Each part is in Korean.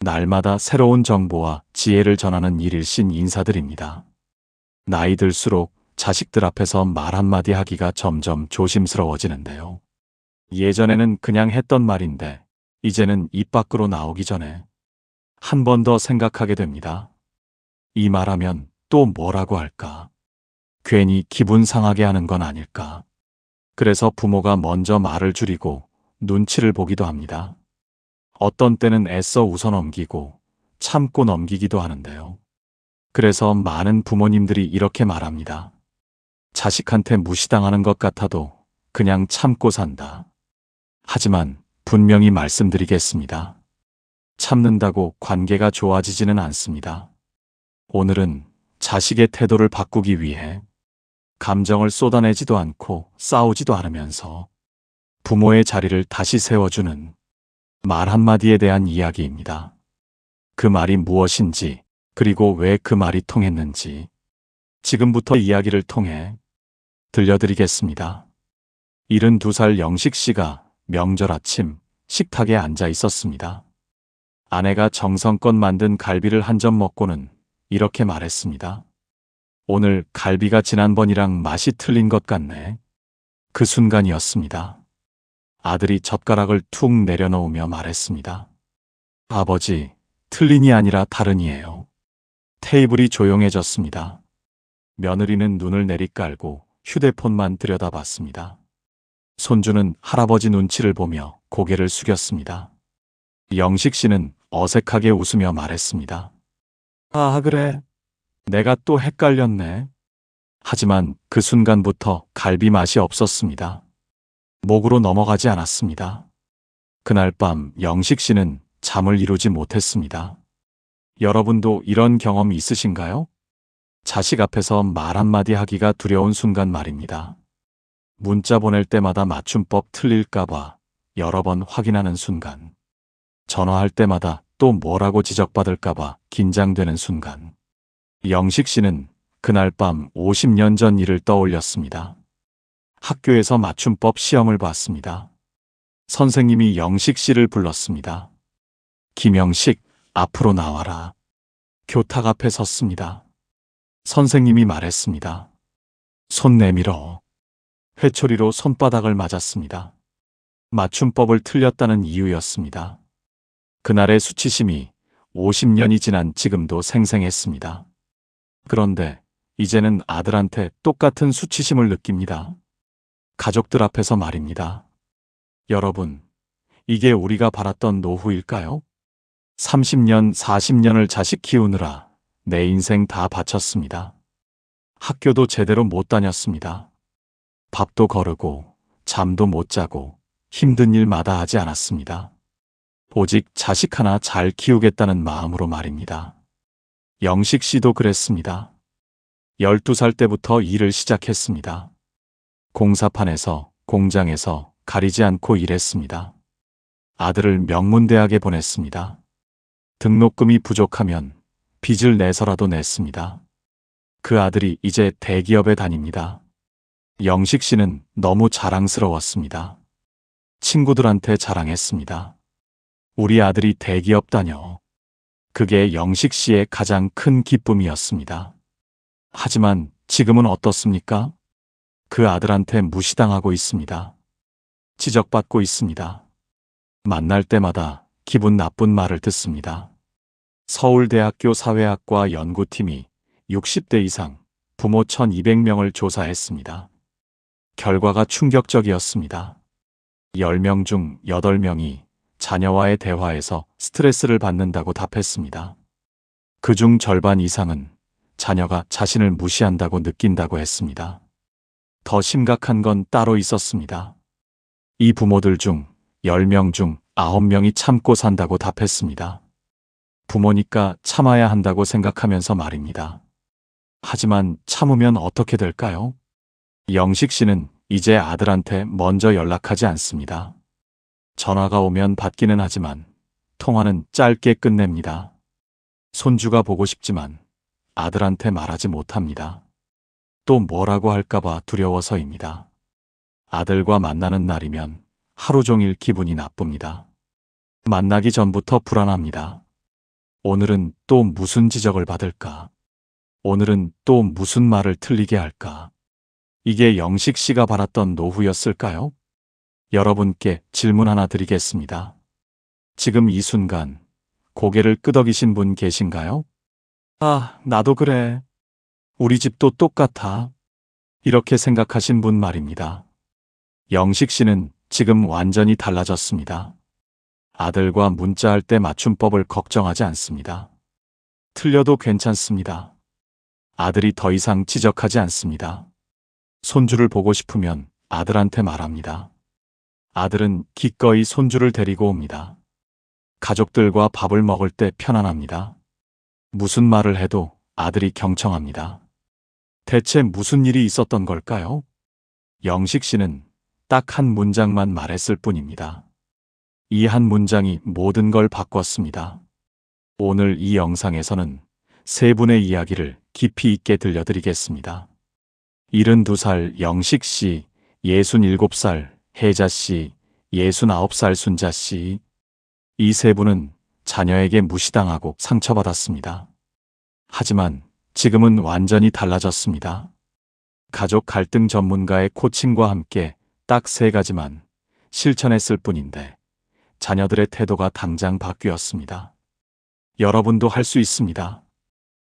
날마다 새로운 정보와 지혜를 전하는 일일신 인사드립니다. 나이 들수록 자식들 앞에서 말 한마디 하기가 점점 조심스러워지는데요. 예전에는 그냥 했던 말인데 이제는 입 밖으로 나오기 전에 한 번 더 생각하게 됩니다. 이 말하면 또 뭐라고 할까? 괜히 기분 상하게 하는 건 아닐까? 그래서 부모가 먼저 말을 줄이고 눈치를 보기도 합니다. 어떤 때는 애써 웃어 넘기고 참고 넘기기도 하는데요. 그래서 많은 부모님들이 이렇게 말합니다. 자식한테 무시당하는 것 같아도 그냥 참고 산다. 하지만 분명히 말씀드리겠습니다. 참는다고 관계가 좋아지지는 않습니다. 오늘은 자식의 태도를 바꾸기 위해 감정을 쏟아내지도 않고 싸우지도 않으면서 부모의 자리를 다시 세워주는 말 한마디에 대한 이야기입니다. 그 말이 무엇인지, 그리고 왜 그 말이 통했는지 지금부터 이야기를 통해 들려드리겠습니다. 72살 영식 씨가 명절 아침 식탁에 앉아 있었습니다. 아내가 정성껏 만든 갈비를 한 점 먹고는 이렇게 말했습니다. 오늘 갈비가 지난번이랑 맛이 틀린 것 같네. 그 순간이었습니다. 아들이 젓가락을 툭 내려놓으며 말했습니다. 아버지, 틀린이 아니라 다른이에요. 테이블이 조용해졌습니다. 며느리는 눈을 내리깔고 휴대폰만 들여다봤습니다. 손주는 할아버지 눈치를 보며 고개를 숙였습니다. 영식 씨는 어색하게 웃으며 말했습니다. 아, 그래. 내가 또 헷갈렸네. 하지만 그 순간부터 갈비 맛이 없었습니다. 목으로 넘어가지 않았습니다. 그날 밤 영식 씨는 잠을 이루지 못했습니다. 여러분도 이런 경험 있으신가요? 자식 앞에서 말 한마디 하기가 두려운 순간 말입니다. 문자 보낼 때마다 맞춤법 틀릴까봐 여러 번 확인하는 순간. 전화할 때마다 또 뭐라고 지적받을까봐 긴장되는 순간. 영식 씨는 그날 밤 50년 전 일을 떠올렸습니다. 학교에서 맞춤법 시험을 봤습니다. 선생님이 영식 씨를 불렀습니다. 김영식, 앞으로 나와라. 교탁 앞에 섰습니다. 선생님이 말했습니다. 손 내밀어. 회초리로 손바닥을 맞았습니다. 맞춤법을 틀렸다는 이유였습니다. 그날의 수치심이 50년이 지난 지금도 생생했습니다. 그런데 이제는 아들한테 똑같은 수치심을 느낍니다. 가족들 앞에서 말입니다. 여러분, 이게 우리가 바랐던 노후일까요? 30년, 40년을 자식 키우느라 내 인생 다 바쳤습니다. 학교도 제대로 못 다녔습니다. 밥도 거르고 잠도 못 자고 힘든 일마다 하지 않았습니다. 오직 자식 하나 잘 키우겠다는 마음으로 말입니다. 영식 씨도 그랬습니다. 12살 때부터 일을 시작했습니다. 공사판에서, 공장에서 가리지 않고 일했습니다. 아들을 명문대학에 보냈습니다. 등록금이 부족하면 빚을 내서라도 냈습니다. 그 아들이 이제 대기업에 다닙니다. 영식 씨는 너무 자랑스러웠습니다. 친구들한테 자랑했습니다. 우리 아들이 대기업 다녀. 그게 영식 씨의 가장 큰 기쁨이었습니다. 하지만 지금은 어떻습니까? 그 아들한테 무시당하고 있습니다. 지적받고 있습니다. 만날 때마다 기분 나쁜 말을 듣습니다. 서울대학교 사회학과 연구팀이 60대 이상 부모 1200명을 조사했습니다. 결과가 충격적이었습니다. 10명 중 8명이 자녀와의 대화에서 스트레스를 받는다고 답했습니다. 그중 절반 이상은 자녀가 자신을 무시한다고 느낀다고 했습니다. 더 심각한 건 따로 있었습니다. 이 부모들 중 10명 중 9명이 참고 산다고 답했습니다. 부모니까 참아야 한다고 생각하면서 말입니다. 하지만 참으면 어떻게 될까요? 영식 씨는 이제 아들한테 먼저 연락하지 않습니다. 전화가 오면 받기는 하지만 통화는 짧게 끝냅니다. 손주가 보고 싶지만 아들한테 말하지 못합니다. 또 뭐라고 할까봐 두려워서입니다. 아들과 만나는 날이면 하루 종일 기분이 나쁩니다. 만나기 전부터 불안합니다. 오늘은 또 무슨 지적을 받을까? 오늘은 또 무슨 말을 틀리게 할까? 이게 영식 씨가 바랐던 노후였을까요? 여러분께 질문 하나 드리겠습니다. 지금 이 순간 고개를 끄덕이신 분 계신가요? 아, 나도 그래. 우리 집도 똑같아. 이렇게 생각하신 분 말입니다. 영식 씨는 지금 완전히 달라졌습니다. 아들과 문자할 때 맞춤법을 걱정하지 않습니다. 틀려도 괜찮습니다. 아들이 더 이상 지적하지 않습니다. 손주를 보고 싶으면 아들한테 말합니다. 아들은 기꺼이 손주를 데리고 옵니다. 가족들과 밥을 먹을 때 편안합니다. 무슨 말을 해도 아들이 경청합니다. 대체 무슨 일이 있었던 걸까요? 영식 씨는 딱 한 문장만 말했을 뿐입니다. 이 한 문장이 모든 걸 바꿨습니다. 오늘 이 영상에서는 세 분의 이야기를 깊이 있게 들려드리겠습니다. 72살 영식 씨, 67살 혜자 씨, 69살 순자 씨. 이 세 분은 자녀에게 무시당하고 상처받았습니다. 하지만 지금은 완전히 달라졌습니다. 가족 갈등 전문가의 코칭과 함께 딱 세 가지만 실천했을 뿐인데 자녀들의 태도가 당장 바뀌었습니다. 여러분도 할 수 있습니다.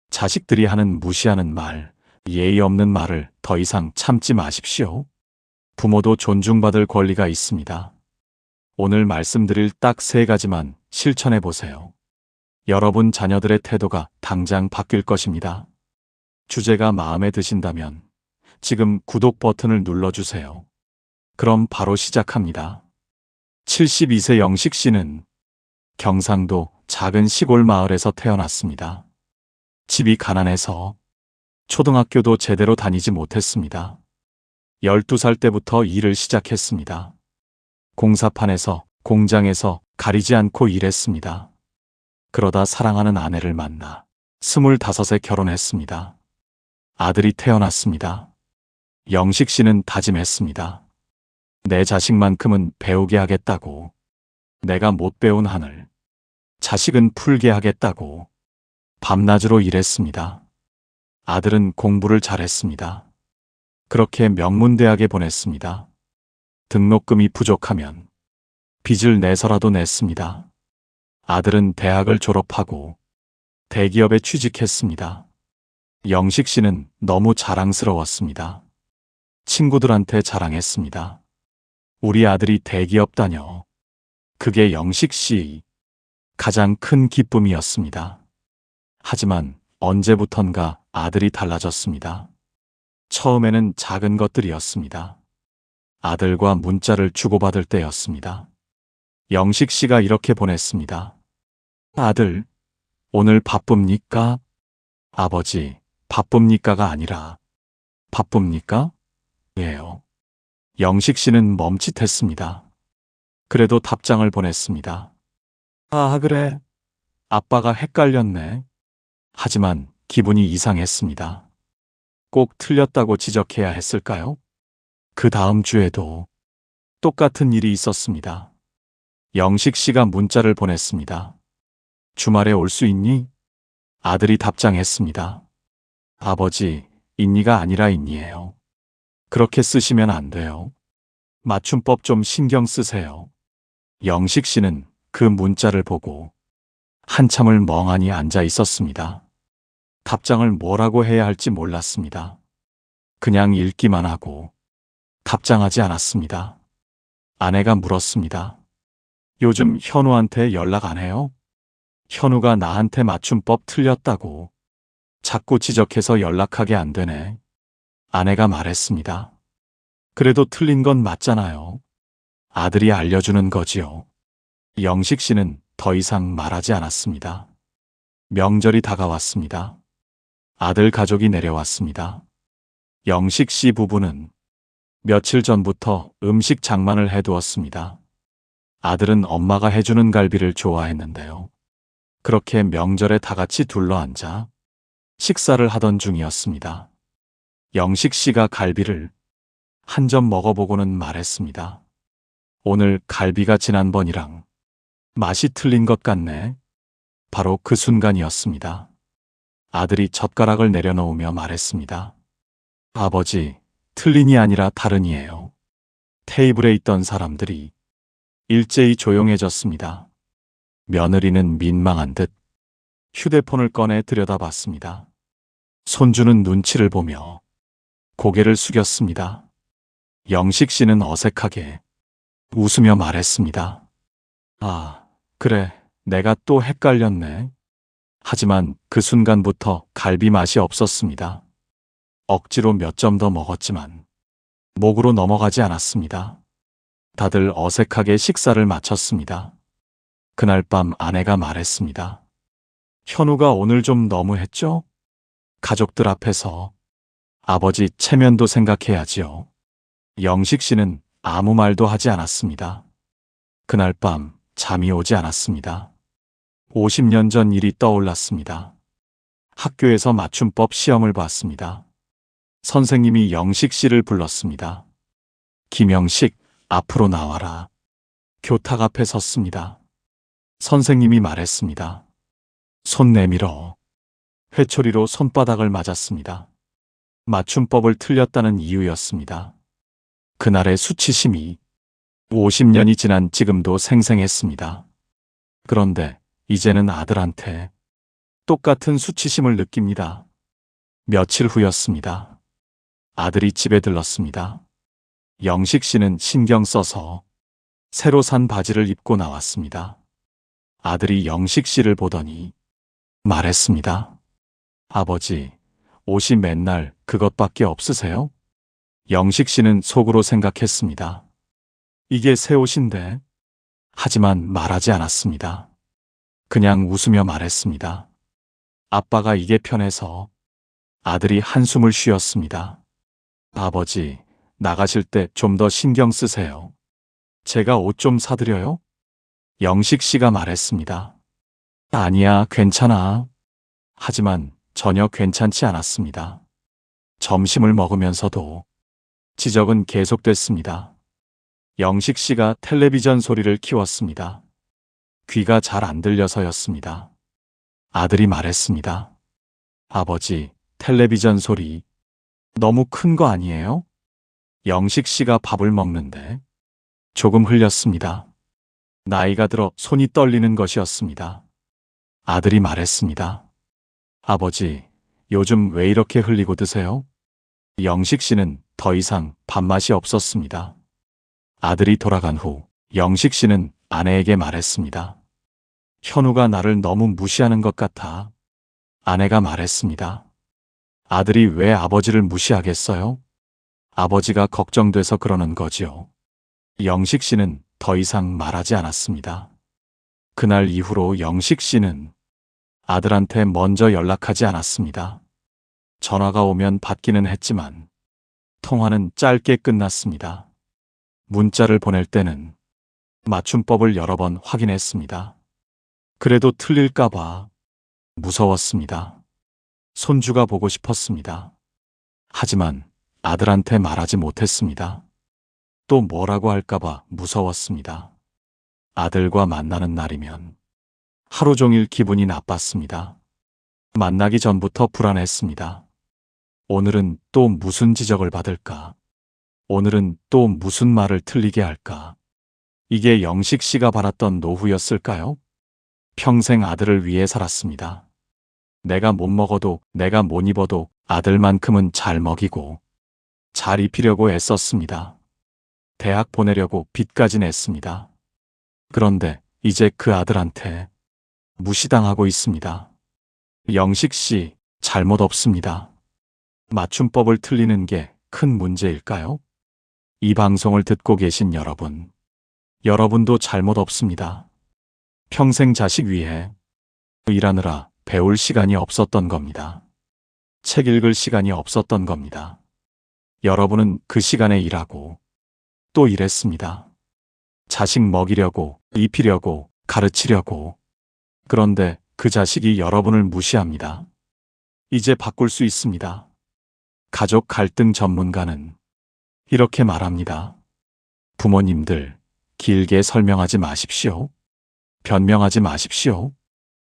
자식들이 하는 무시하는 말, 예의 없는 말을 더 이상 참지 마십시오. 부모도 존중받을 권리가 있습니다. 오늘 말씀드릴 딱 세 가지만 실천해 보세요. 여러분 자녀들의 태도가 당장 바뀔 것입니다. 주제가 마음에 드신다면 지금 구독 버튼을 눌러주세요. 그럼 바로 시작합니다. 72세 영식 씨는 경상도 작은 시골 마을에서 태어났습니다. 집이 가난해서 초등학교도 제대로 다니지 못했습니다. 12살 때부터 일을 시작했습니다. 공사판에서, 공장에서 가리지 않고 일했습니다. 그러다 사랑하는 아내를 만나 25에 결혼했습니다. 아들이 태어났습니다. 영식 씨는 다짐했습니다. 내 자식만큼은 배우게 하겠다고. 내가 못 배운 한을 자식은 풀게 하겠다고. 밤낮으로 일했습니다. 아들은 공부를 잘했습니다. 그렇게 명문대학에 보냈습니다. 등록금이 부족하면 빚을 내서라도 냈습니다. 아들은 대학을 졸업하고 대기업에 취직했습니다. 영식 씨는 너무 자랑스러웠습니다. 친구들한테 자랑했습니다. 우리 아들이 대기업 다녀. 그게 영식 씨 가장 큰 기쁨이었습니다. 하지만 언제부턴가 아들이 달라졌습니다. 처음에는 작은 것들이었습니다. 아들과 문자를 주고받을 때였습니다. 영식 씨가 이렇게 보냈습니다. 아들, 오늘 바쁩니까? 아버지, 바쁩니까가 아니라 바쁩니까? 예요. 영식 씨는 멈칫했습니다. 그래도 답장을 보냈습니다. 아, 그래. 아빠가 헷갈렸네. 하지만 기분이 이상했습니다. 꼭 틀렸다고 지적해야 했을까요? 그 다음 주에도 똑같은 일이 있었습니다. 영식 씨가 문자를 보냈습니다. 주말에 올 수 있니? 아들이 답장했습니다. 아버지, 있니가 아니라 있니예요. 그렇게 쓰시면 안 돼요. 맞춤법 좀 신경 쓰세요. 영식 씨는 그 문자를 보고 한참을 멍하니 앉아 있었습니다. 답장을 뭐라고 해야 할지 몰랐습니다. 그냥 읽기만 하고 답장하지 않았습니다. 아내가 물었습니다. 요즘 현우한테 연락 안 해요? 현우가 나한테 맞춤법 틀렸다고 자꾸 지적해서 연락하게 안 되네. 아내가 말했습니다. 그래도 틀린 건 맞잖아요. 아들이 알려주는 거지요. 영식 씨는 더 이상 말하지 않았습니다. 명절이 다가왔습니다. 아들 가족이 내려왔습니다. 영식 씨 부부는 며칠 전부터 음식 장만을 해두었습니다. 아들은 엄마가 해주는 갈비를 좋아했는데요. 그렇게 명절에 다 같이 둘러앉아 식사를 하던 중이었습니다. 영식 씨가 갈비를 한 점 먹어보고는 말했습니다. 오늘 갈비가 지난번이랑 맛이 틀린 것 같네. 바로 그 순간이었습니다. 아들이 젓가락을 내려놓으며 말했습니다. 아버지, 틀린이 아니라 다른이에요. 테이블에 있던 사람들이 일제히 조용해졌습니다. 며느리는 민망한 듯 휴대폰을 꺼내 들여다봤습니다. 손주는 눈치를 보며 고개를 숙였습니다. 영식 씨는 어색하게 웃으며 말했습니다. 아, 그래, 내가 또 헷갈렸네. 하지만 그 순간부터 갈비 맛이 없었습니다. 억지로 몇 점 더 먹었지만 목으로 넘어가지 않았습니다. 다들 어색하게 식사를 마쳤습니다. 그날 밤 아내가 말했습니다. 현우가 오늘 좀 너무했죠? 가족들 앞에서 아버지 체면도 생각해야지요. 영식 씨는 아무 말도 하지 않았습니다. 그날 밤 잠이 오지 않았습니다. 50년 전 일이 떠올랐습니다. 학교에서 맞춤법 시험을 봤습니다. 선생님이 영식 씨를 불렀습니다. 김영식, 앞으로 나와라. 교탁 앞에 섰습니다. 선생님이 말했습니다. 손 내밀어. 회초리로 손바닥을 맞았습니다. 맞춤법을 틀렸다는 이유였습니다. 그날의 수치심이 50년이 지난 지금도 생생했습니다. 그런데 이제는 아들한테 똑같은 수치심을 느낍니다. 며칠 후였습니다. 아들이 집에 들렀습니다. 영식 씨는 신경 써서 새로 산 바지를 입고 나왔습니다. 아들이 영식 씨를 보더니 말했습니다. 아버지, 옷이 맨날 그것밖에 없으세요? 영식 씨는 속으로 생각했습니다. 이게 새 옷인데. 하지만 말하지 않았습니다. 그냥 웃으며 말했습니다. 아빠가 이게 편해서. 아들이 한숨을 쉬었습니다. 아버지, 나가실 때 좀 더 신경 쓰세요. 제가 옷 좀 사드려요? 영식 씨가 말했습니다. 아니야, 괜찮아. 하지만 전혀 괜찮지 않았습니다. 점심을 먹으면서도 지적은 계속됐습니다. 영식 씨가 텔레비전 소리를 키웠습니다. 귀가 잘 안 들려서였습니다. 아들이 말했습니다. 아버지, 텔레비전 소리 너무 큰 거 아니에요? 영식 씨가 밥을 먹는데 조금 흘렸습니다. 나이가 들어 손이 떨리는 것이었습니다. 아들이 말했습니다. 아버지, 요즘 왜 이렇게 흘리고 드세요? 영식 씨는 더 이상 밥맛이 없었습니다. 아들이 돌아간 후 영식 씨는 아내에게 말했습니다. 현우가 나를 너무 무시하는 것 같아. 아내가 말했습니다. 아들이 왜 아버지를 무시하겠어요? 아버지가 걱정돼서 그러는 거지요. 영식 씨는 더 이상 말하지 않았습니다. 그날 이후로 영식 씨는 아들한테 먼저 연락하지 않았습니다. 전화가 오면 받기는 했지만 통화는 짧게 끝났습니다. 문자를 보낼 때는 맞춤법을 여러 번 확인했습니다. 그래도 틀릴까봐 무서웠습니다. 손주가 보고 싶었습니다. 하지만 아들한테 말하지 못했습니다. 또 뭐라고 할까봐 무서웠습니다. 아들과 만나는 날이면 하루 종일 기분이 나빴습니다. 만나기 전부터 불안했습니다. 오늘은 또 무슨 지적을 받을까? 오늘은 또 무슨 말을 틀리게 할까? 이게 영식 씨가 바랐던 노후였을까요? 평생 아들을 위해 살았습니다. 내가 못 먹어도, 내가 못 입어도 아들만큼은 잘 먹이고 잘 입히려고 애썼습니다. 대학 보내려고 빚까지 냈습니다. 그런데 이제 그 아들한테 무시당하고 있습니다. 영식 씨, 잘못 없습니다. 맞춤법을 틀리는 게 큰 문제일까요? 이 방송을 듣고 계신 여러분, 여러분도 잘못 없습니다. 평생 자식 위해 일하느라 배울 시간이 없었던 겁니다. 책 읽을 시간이 없었던 겁니다. 여러분은 그 시간에 일하고 또 일했습니다. 자식 먹이려고, 입히려고, 가르치려고. 그런데 그 자식이 여러분을 무시합니다. 이제 바꿀 수 있습니다. 가족 갈등 전문가는 이렇게 말합니다. 부모님들, 길게 설명하지 마십시오. 변명하지 마십시오.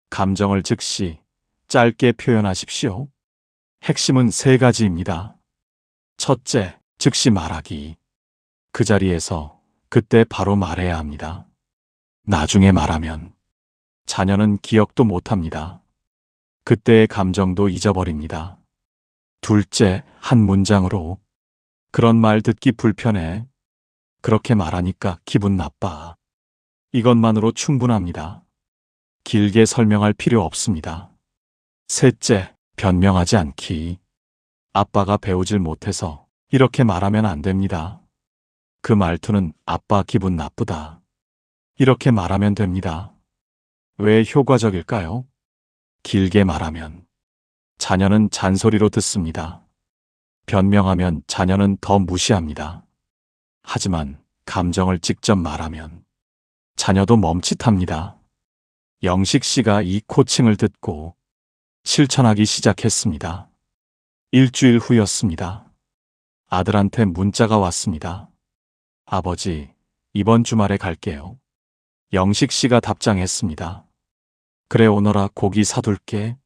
감정을 즉시 짧게 표현하십시오. 핵심은 세 가지입니다. 첫째, 즉시 말하기. 그 자리에서 그때 바로 말해야 합니다. 나중에 말하면 자녀는 기억도 못합니다. 그때의 감정도 잊어버립니다. 둘째, 한 문장으로 그런 말 듣기 불편해. 그렇게 말하니까 기분 나빠. 이것만으로 충분합니다. 길게 설명할 필요 없습니다. 셋째, 변명하지 않기. 아빠가 배우질 못해서 이렇게 말하면 안 됩니다. 그 말투는 아빠 기분 나쁘다. 이렇게 말하면 됩니다. 왜 효과적일까요? 길게 말하면 자녀는 잔소리로 듣습니다. 변명하면 자녀는 더 무시합니다. 하지만 감정을 직접 말하면 자녀도 멈칫합니다. 영식 씨가 이 코칭을 듣고 실천하기 시작했습니다. 일주일 후였습니다. 아들한테 문자가 왔습니다. 아버지, 이번 주말에 갈게요. 영식 씨가 답장했습니다. 그래, 오너라, 고기 사둘게.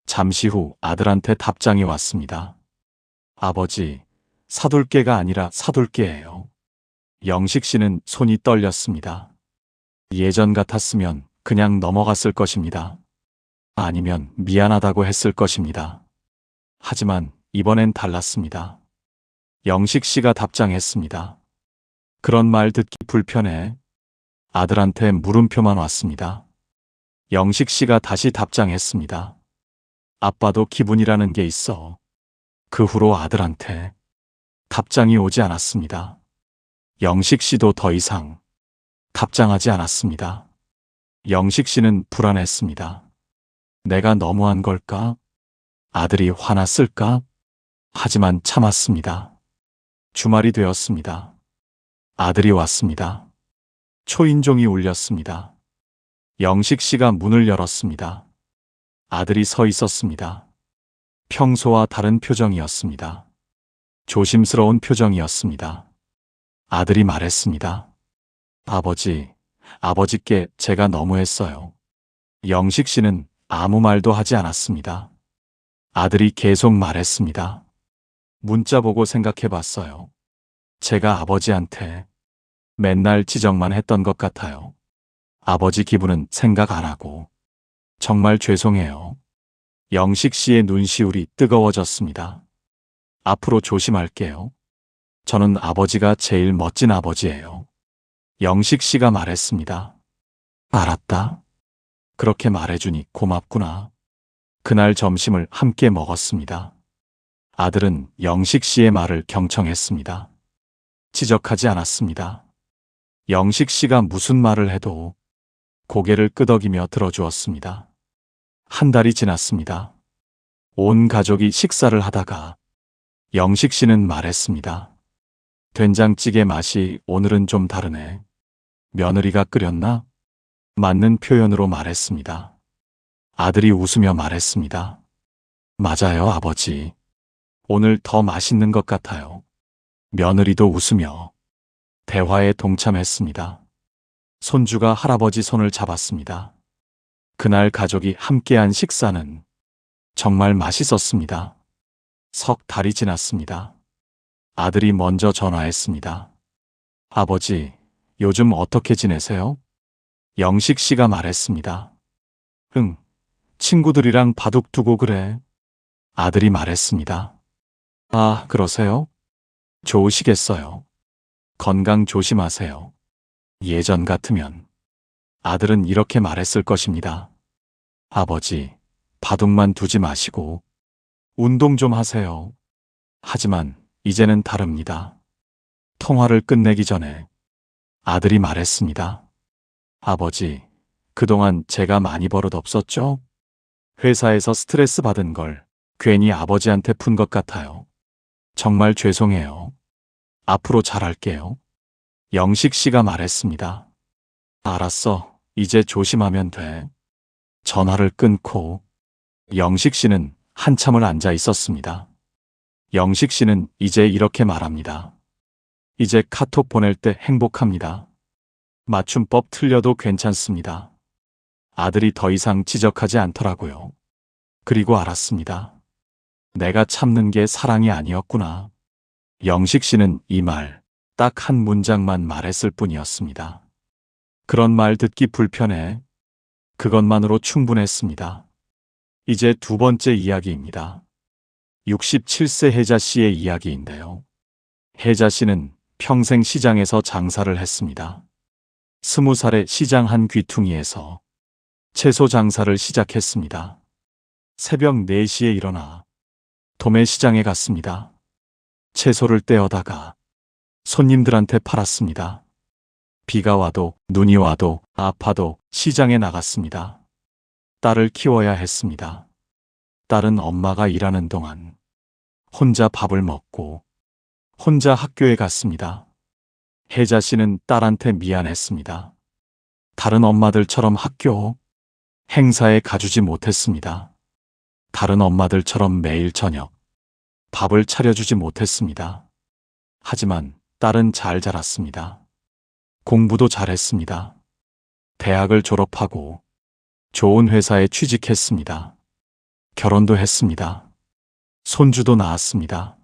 잠시 후 아들한테 답장이 왔습니다. 아버지, 사둘게가 아니라 사둘게예요. 영식 씨는 손이 떨렸습니다. 예전 같았으면 그냥 넘어갔을 것입니다. 아니면 미안하다고 했을 것입니다. 하지만 이번엔 달랐습니다. 영식 씨가 답장했습니다. 그런 말 듣기 불편해. 아들한테 물음표만 왔습니다. 영식 씨가 다시 답장했습니다. 아빠도 기분이라는 게 있어. 그 후로 아들한테 답장이 오지 않았습니다. 영식 씨도 더 이상 답장하지 않았습니다. 영식 씨는 불안했습니다. 내가 너무한 걸까? 아들이 화났을까? 하지만 참았습니다. 주말이 되었습니다. 아들이 왔습니다. 초인종이 울렸습니다. 영식 씨가 문을 열었습니다. 아들이 서 있었습니다. 평소와 다른 표정이었습니다. 조심스러운 표정이었습니다. 아들이 말했습니다. 아버지께 제가 너무했어요. 영식 씨는 아무 말도 하지 않았습니다. 아들이 계속 말했습니다. 문자 보고 생각해 봤어요. 제가 아버지한테 맨날 지적만 했던 것 같아요. 아버지 기분은 생각 안 하고 정말 죄송해요. 영식 씨의 눈시울이 뜨거워졌습니다. 앞으로 조심할게요. 저는 아버지가 제일 멋진 아버지예요. 영식 씨가 말했습니다. 알았다. 그렇게 말해주니 고맙구나. 그날 점심을 함께 먹었습니다. 아들은 영식 씨의 말을 경청했습니다. 지적하지 않았습니다. 영식 씨가 무슨 말을 해도 고개를 끄덕이며 들어주었습니다. 한 달이 지났습니다. 온 가족이 식사를 하다가 영식 씨는 말했습니다. 된장찌개 맛이 오늘은 좀 다르네. 며느리가 끓였나? 맞는 표현으로 말했습니다. 아들이 웃으며 말했습니다. 맞아요, 아버지. 오늘 더 맛있는 것 같아요. 며느리도 웃으며 대화에 동참했습니다. 손주가 할아버지 손을 잡았습니다. 그날 가족이 함께한 식사는 정말 맛있었습니다. 석 달이 지났습니다. 아들이 먼저 전화했습니다. 아버지, 요즘 어떻게 지내세요? 영식 씨가 말했습니다. 응, 친구들이랑 바둑 두고 그래. 아들이 말했습니다. 아, 그러세요? 좋으시겠어요. 건강 조심하세요. 예전 같으면 아들은 이렇게 말했을 것입니다. 아버지, 바둑만 두지 마시고 운동 좀 하세요. 하지만 이제는 다릅니다. 통화를 끝내기 전에 아들이 말했습니다. 아버지, 그동안 제가 많이 버릇없었죠? 회사에서 스트레스 받은 걸 괜히 아버지한테 푼 것 같아요. 정말 죄송해요. 앞으로 잘할게요. 영식 씨가 말했습니다. 알았어. 이제 조심하면 돼. 전화를 끊고 영식 씨는 한참을 앉아 있었습니다. 영식 씨는 이제 이렇게 말합니다. 이제 카톡 보낼 때 행복합니다. 맞춤법 틀려도 괜찮습니다. 아들이 더 이상 지적하지 않더라고요. 그리고 알았습니다. 내가 참는 게 사랑이 아니었구나. 영식 씨는 이 말, 딱 한 문장만 말했을 뿐이었습니다. 그런 말 듣기 불편해. 그것만으로 충분했습니다. 이제 두 번째 이야기입니다. 67세 혜자 씨의 이야기인데요. 혜자 씨는 평생 시장에서 장사를 했습니다. 20살에 시장 한 귀퉁이에서 채소 장사를 시작했습니다. 새벽 4시에 일어나 도매시장에 갔습니다. 채소를 떼어다가 손님들한테 팔았습니다. 비가 와도 눈이 와도 아파도 시장에 나갔습니다. 딸을 키워야 했습니다. 딸은 엄마가 일하는 동안 혼자 밥을 먹고 혼자 학교에 갔습니다. 혜자 씨는 딸한테 미안했습니다. 다른 엄마들처럼 학교, 행사에 가주지 못했습니다. 다른 엄마들처럼 매일 저녁 밥을 차려주지 못했습니다. 하지만 딸은 잘 자랐습니다. 공부도 잘했습니다. 대학을 졸업하고 좋은 회사에 취직했습니다. 결혼도 했습니다. 손주도 낳았습니다.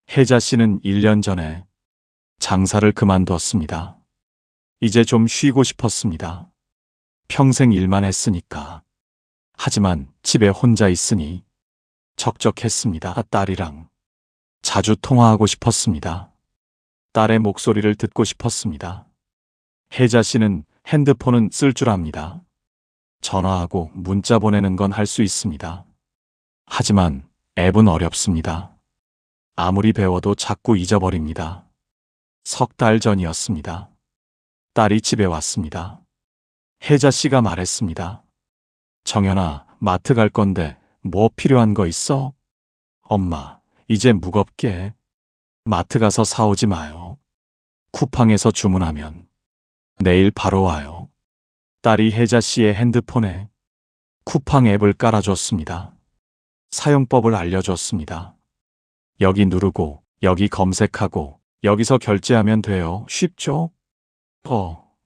혜자 씨는 1년 전에 장사를 그만뒀습니다. 이제 좀 쉬고 싶었습니다. 평생 일만 했으니까. 하지만 집에 혼자 있으니 적적했습니다. 딸이랑 자주 통화하고 싶었습니다. 딸의 목소리를 듣고 싶었습니다. 혜자 씨는 핸드폰은 쓸 줄 압니다. 전화하고 문자 보내는 건 할 수 있습니다. 하지만 앱은 어렵습니다. 아무리 배워도 자꾸 잊어버립니다. 석 달 전이었습니다. 딸이 집에 왔습니다. 혜자 씨가 말했습니다. 정연아, 마트 갈 건데 뭐 필요한 거 있어? 엄마, 이제 무겁게 마트 가서 사오지 마요. 쿠팡에서 주문하면 내일 바로 와요. 딸이 혜자 씨의 핸드폰에 쿠팡 앱을 깔아줬습니다. 사용법을 알려줬습니다. 여기 누르고 여기 검색하고 여기서 결제하면 돼요. 쉽죠?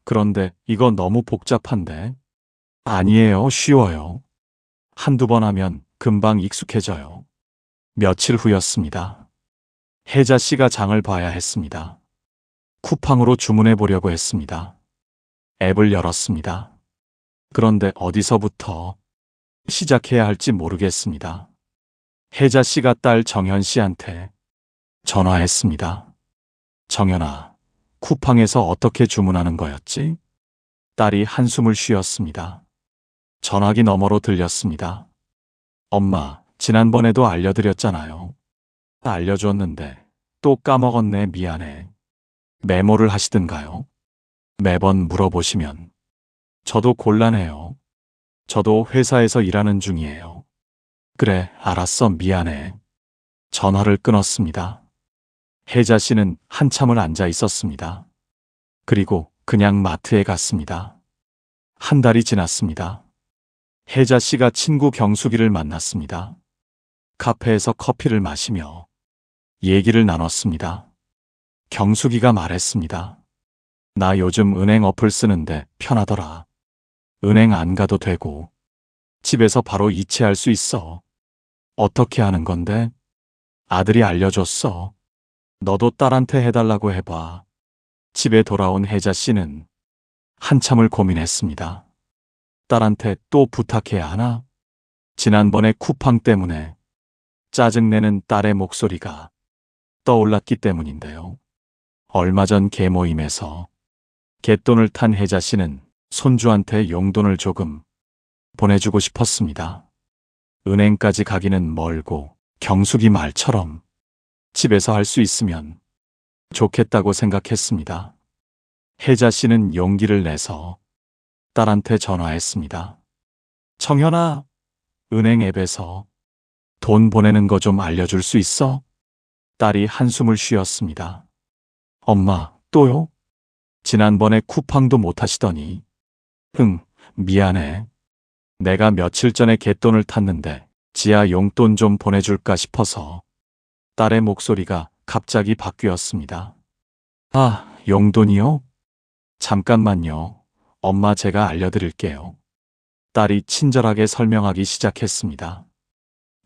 그런데 이거 너무 복잡한데? 아니에요. 쉬워요. 한두 번 하면 금방 익숙해져요. 며칠 후였습니다. 혜자 씨가 장을 봐야 했습니다. 쿠팡으로 주문해 보려고 했습니다. 앱을 열었습니다. 그런데 어디서부터 시작해야 할지 모르겠습니다. 혜자 씨가 딸 정현 씨한테 전화했습니다. 정현아, 쿠팡에서 어떻게 주문하는 거였지? 딸이 한숨을 쉬었습니다. 전화기 너머로 들렸습니다. 엄마, 지난번에도 알려드렸잖아요. 알려줬는데 또 까먹었네. 미안해. 메모를 하시든가요? 매번 물어보시면 저도 곤란해요. 저도 회사에서 일하는 중이에요. 그래, 알았어. 미안해. 전화를 끊었습니다. 혜자 씨는 한참을 앉아 있었습니다. 그리고 그냥 마트에 갔습니다. 한 달이 지났습니다. 혜자 씨가 친구 경숙이를 만났습니다. 카페에서 커피를 마시며 얘기를 나눴습니다. 경숙이가 말했습니다. 나 요즘 은행 어플 쓰는데 편하더라. 은행 안 가도 되고 집에서 바로 이체할 수 있어. 어떻게 하는 건데? 아들이 알려줬어. 너도 딸한테 해달라고 해봐. 집에 돌아온 혜자 씨는 한참을 고민했습니다. 딸한테 또 부탁해야 하나? 지난번에 쿠팡 때문에 짜증내는 딸의 목소리가 떠올랐기 때문인데요. 얼마 전 개모임에서 갯돈을 탄 혜자 씨는 손주한테 용돈을 조금 보내주고 싶었습니다. 은행까지 가기는 멀고 경숙이 말처럼 집에서 할 수 있으면 좋겠다고 생각했습니다. 혜자 씨는 용기를 내서 딸한테 전화했습니다. 정현아, 은행 앱에서 돈 보내는 거 좀 알려줄 수 있어? 딸이 한숨을 쉬었습니다. 엄마, 또요? 지난번에 쿠팡도 못 하시더니. 미안해. 내가 며칠 전에 갯돈을 탔는데 지아 용돈 좀 보내줄까 싶어서. 딸의 목소리가 갑자기 바뀌었습니다. 아, 용돈이요? 잠깐만요. 엄마, 제가 알려드릴게요. 딸이 친절하게 설명하기 시작했습니다.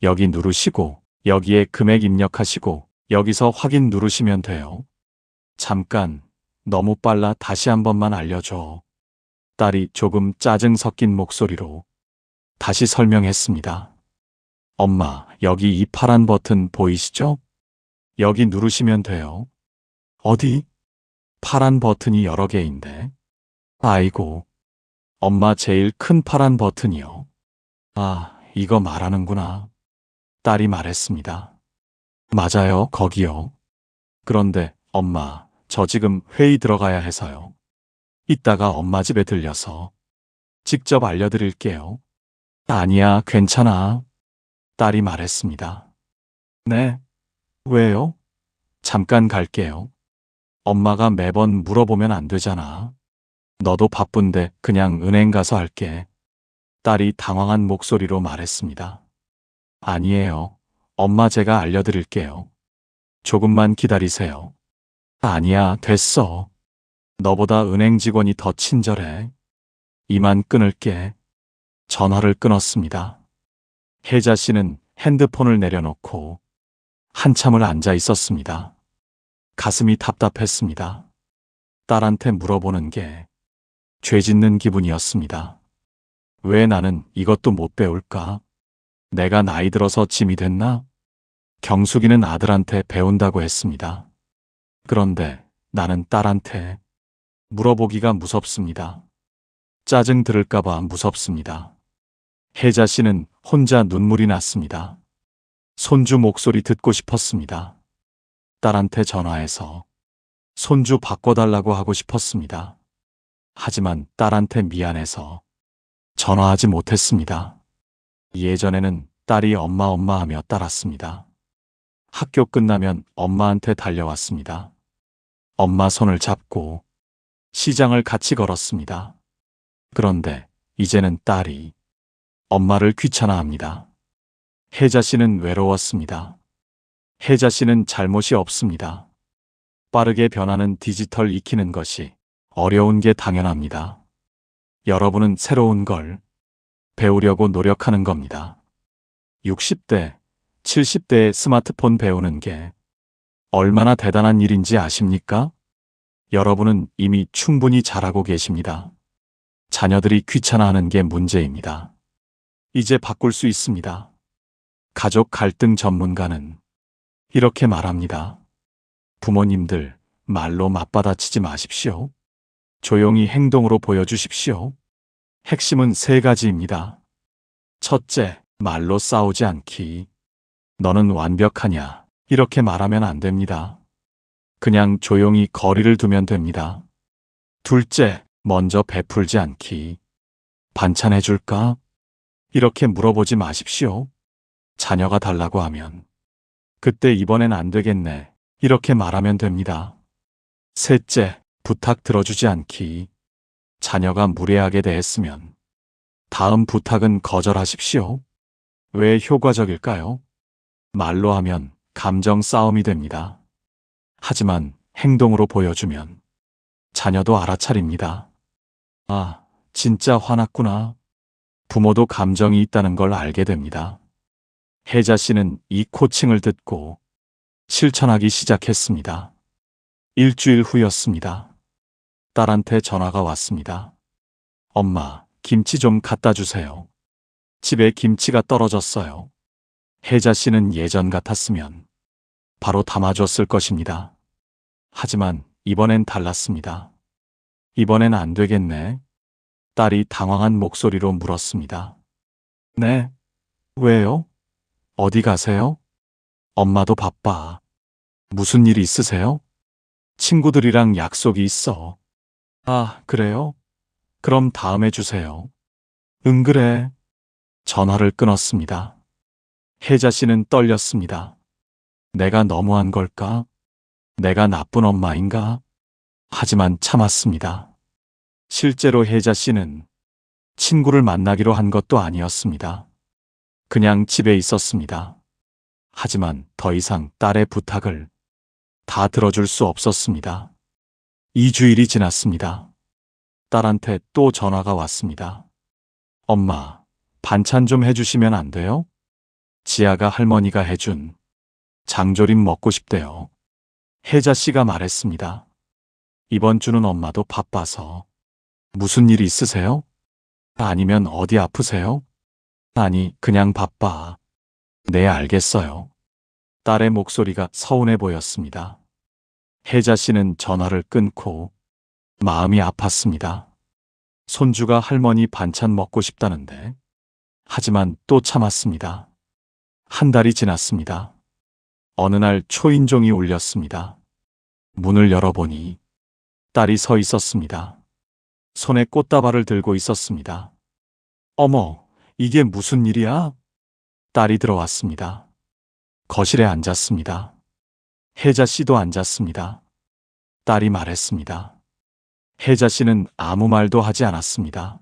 여기 누르시고, 여기에 금액 입력하시고, 여기서 확인 누르시면 돼요. 잠깐, 너무 빨라. 다시 한 번만 알려줘. 딸이 조금 짜증 섞인 목소리로 다시 설명했습니다. 엄마, 여기 이 파란 버튼 보이시죠? 여기 누르시면 돼요. 어디? 파란 버튼이 여러 개인데. 아이고. 엄마 제일 큰 파란 버튼이요. 아, 이거 말하는구나. 딸이 말했습니다. 맞아요, 거기요. 그런데 엄마, 저 지금 회의 들어가야 해서요. 이따가 엄마 집에 들려서 직접 알려드릴게요. 아니야, 괜찮아. 딸이 말했습니다. 네? 왜요? 잠깐 갈게요. 엄마가 매번 물어보면 안 되잖아. 너도 바쁜데 그냥 은행 가서 할게. 딸이 당황한 목소리로 말했습니다. 아니에요. 엄마 제가 알려드릴게요. 조금만 기다리세요. 아니야, 됐어. 너보다 은행 직원이 더 친절해. 이만 끊을게. 전화를 끊었습니다. 혜자 씨는 핸드폰을 내려놓고 한참을 앉아 있었습니다. 가슴이 답답했습니다. 딸한테 물어보는 게 죄 짓는 기분이었습니다. 왜 나는 이것도 못 배울까? 내가 나이 들어서 짐이 됐나? 경숙이는 아들한테 배운다고 했습니다. 그런데 나는 딸한테 물어보기가 무섭습니다. 짜증 들을까봐 무섭습니다. 혜자 씨는 혼자 눈물이 났습니다. 손주 목소리 듣고 싶었습니다. 딸한테 전화해서 손주 바꿔달라고 하고 싶었습니다. 하지만 딸한테 미안해서 전화하지 못했습니다. 예전에는 딸이 엄마 엄마 하며 따랐습니다. 학교 끝나면 엄마한테 달려왔습니다. 엄마 손을 잡고 시장을 같이 걸었습니다. 그런데 이제는 딸이 엄마를 귀찮아합니다. 혜자 씨는 외로웠습니다. 혜자 씨는 잘못이 없습니다. 빠르게 변하는 디지털 익히는 것이 어려운 게 당연합니다. 여러분은 새로운 걸 배우려고 노력하는 겁니다. 60대, 70대의 스마트폰 배우는 게 얼마나 대단한 일인지 아십니까? 여러분은 이미 충분히 잘하고 계십니다. 자녀들이 귀찮아하는 게 문제입니다. 이제 바꿀 수 있습니다. 가족 갈등 전문가는 이렇게 말합니다. 부모님들, 말로 맞받아치지 마십시오. 조용히 행동으로 보여주십시오. 핵심은 3가지입니다. 첫째, 말로 싸우지 않기. 너는 완벽하냐? 이렇게 말하면 안 됩니다. 그냥 조용히 거리를 두면 됩니다. 둘째, 먼저 베풀지 않기. 반찬 해줄까? 이렇게 물어보지 마십시오. 자녀가 달라고 하면 그때 이번엔 안 되겠네. 이렇게 말하면 됩니다. 셋째, 부탁 들어주지 않기. 자녀가 무례하게 대했으면 다음 부탁은 거절하십시오. 왜 효과적일까요? 말로 하면 감정 싸움이 됩니다. 하지만 행동으로 보여주면 자녀도 알아차립니다. 아, 진짜 화났구나. 부모도 감정이 있다는 걸 알게 됩니다. 혜자 씨는 이 코칭을 듣고 실천하기 시작했습니다. 일주일 후였습니다. 딸한테 전화가 왔습니다. 엄마, 김치 좀 갖다 주세요. 집에 김치가 떨어졌어요. 혜자 씨는 예전 같았으면 바로 담아줬을 것입니다. 하지만 이번엔 달랐습니다. 이번엔 안 되겠네. 딸이 당황한 목소리로 물었습니다. 네? 왜요? 어디 가세요? 엄마도 바빠. 무슨 일 있으세요? 친구들이랑 약속이 있어. 아, 그래요? 그럼 다음에 주세요. 응, 그래. 전화를 끊었습니다. 혜자 씨는 떨렸습니다. 내가 너무한 걸까? 내가 나쁜 엄마인가? 하지만 참았습니다. 실제로 혜자 씨는 친구를 만나기로 한 것도 아니었습니다. 그냥 집에 있었습니다. 하지만 더 이상 딸의 부탁을 다 들어줄 수 없었습니다. 2주일이 지났습니다. 딸한테 또 전화가 왔습니다. 엄마, 반찬 좀 해주시면 안 돼요? 지아가 할머니가 해준 장조림 먹고 싶대요. 혜자 씨가 말했습니다. 이번 주는 엄마도 바빠서. 무슨 일 있으세요? 아니면 어디 아프세요? 아니, 그냥 바빠. 네, 알겠어요. 딸의 목소리가 서운해 보였습니다. 혜자 씨는 전화를 끊고 마음이 아팠습니다. 손주가 할머니 반찬 먹고 싶다는데. 하지만 또 참았습니다. 한 달이 지났습니다. 어느 날 초인종이 울렸습니다. 문을 열어보니 딸이 서 있었습니다. 손에 꽃다발을 들고 있었습니다. 어머, 이게 무슨 일이야? 딸이 들어왔습니다. 거실에 앉았습니다. 혜자 씨도 앉았습니다. 딸이 말했습니다. 혜자 씨는 아무 말도 하지 않았습니다.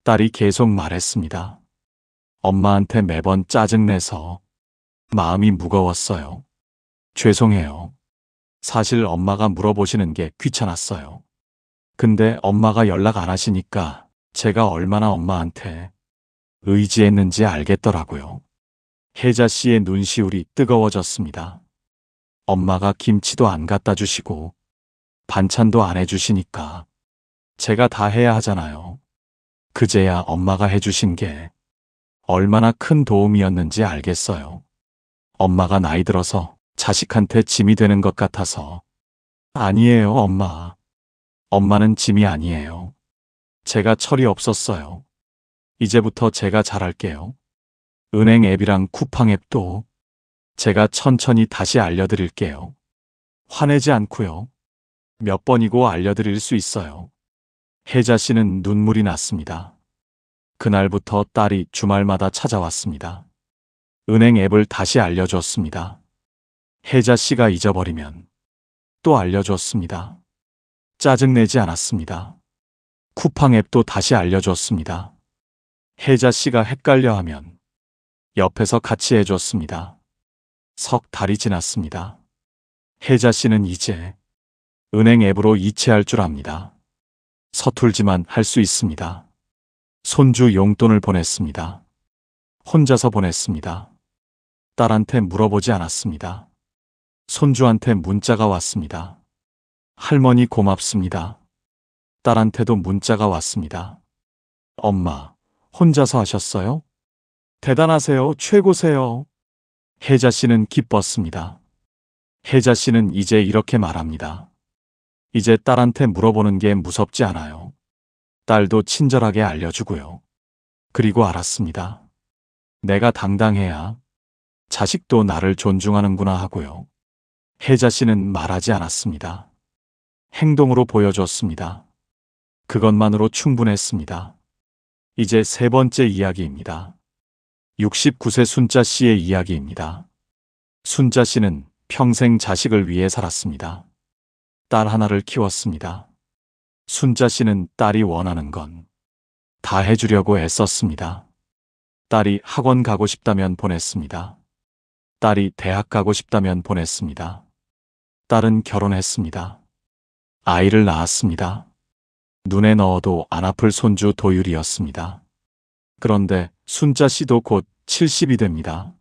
딸이 계속 말했습니다. 엄마한테 매번 짜증내서 마음이 무거웠어요. 죄송해요. 사실 엄마가 물어보시는 게 귀찮았어요. 근데 엄마가 연락 안 하시니까 제가 얼마나 엄마한테 의지했는지 알겠더라고요. 혜자 씨의 눈시울이 뜨거워졌습니다. 엄마가 김치도 안 갖다 주시고 반찬도 안 해주시니까 제가 다 해야 하잖아요. 그제야 엄마가 해주신 게 얼마나 큰 도움이었는지 알겠어요. 엄마가 나이 들어서 자식한테 짐이 되는 것 같아서. 아니에요, 엄마. 엄마는 짐이 아니에요. 제가 철이 없었어요. 이제부터 제가 잘할게요. 은행 앱이랑 쿠팡 앱도 제가 천천히 다시 알려드릴게요. 화내지 않고요. 몇 번이고 알려드릴 수 있어요. 혜자 씨는 눈물이 났습니다. 그날부터 딸이 주말마다 찾아왔습니다. 은행 앱을 다시 알려줬습니다. 혜자 씨가 잊어버리면 또 알려줬습니다. 짜증내지 않았습니다. 쿠팡 앱도 다시 알려줬습니다. 혜자 씨가 헷갈려하면 옆에서 같이 해줬습니다. 석 달이 지났습니다. 혜자 씨는 이제 은행 앱으로 이체할 줄 압니다. 서툴지만 할 수 있습니다. 손주 용돈을 보냈습니다. 혼자서 보냈습니다. 딸한테 물어보지 않았습니다. 손주한테 문자가 왔습니다. 할머니 고맙습니다. 딸한테도 문자가 왔습니다. 엄마, 혼자서 하셨어요? 대단하세요. 최고세요. 혜자 씨는 기뻤습니다. 혜자 씨는 이제 이렇게 말합니다. 이제 딸한테 물어보는 게 무섭지 않아요. 딸도 친절하게 알려주고요. 그리고 알았습니다. 내가 당당해야 자식도 나를 존중하는구나 하고요. 혜자 씨는 말하지 않았습니다. 행동으로 보여줬습니다. 그것만으로 충분했습니다. 이제 세 번째 이야기입니다. 69세 순자 씨의 이야기입니다. 순자 씨는 평생 자식을 위해 살았습니다. 딸 하나를 키웠습니다. 순자 씨는 딸이 원하는 건 다 해주려고 애썼습니다. 딸이 학원 가고 싶다면 보냈습니다. 딸이 대학 가고 싶다면 보냈습니다. 딸은 결혼했습니다. 아이를 낳았습니다. 눈에 넣어도 안 아플 손주 도율이었습니다. 그런데 순자 씨도 곧 70이 됩니다.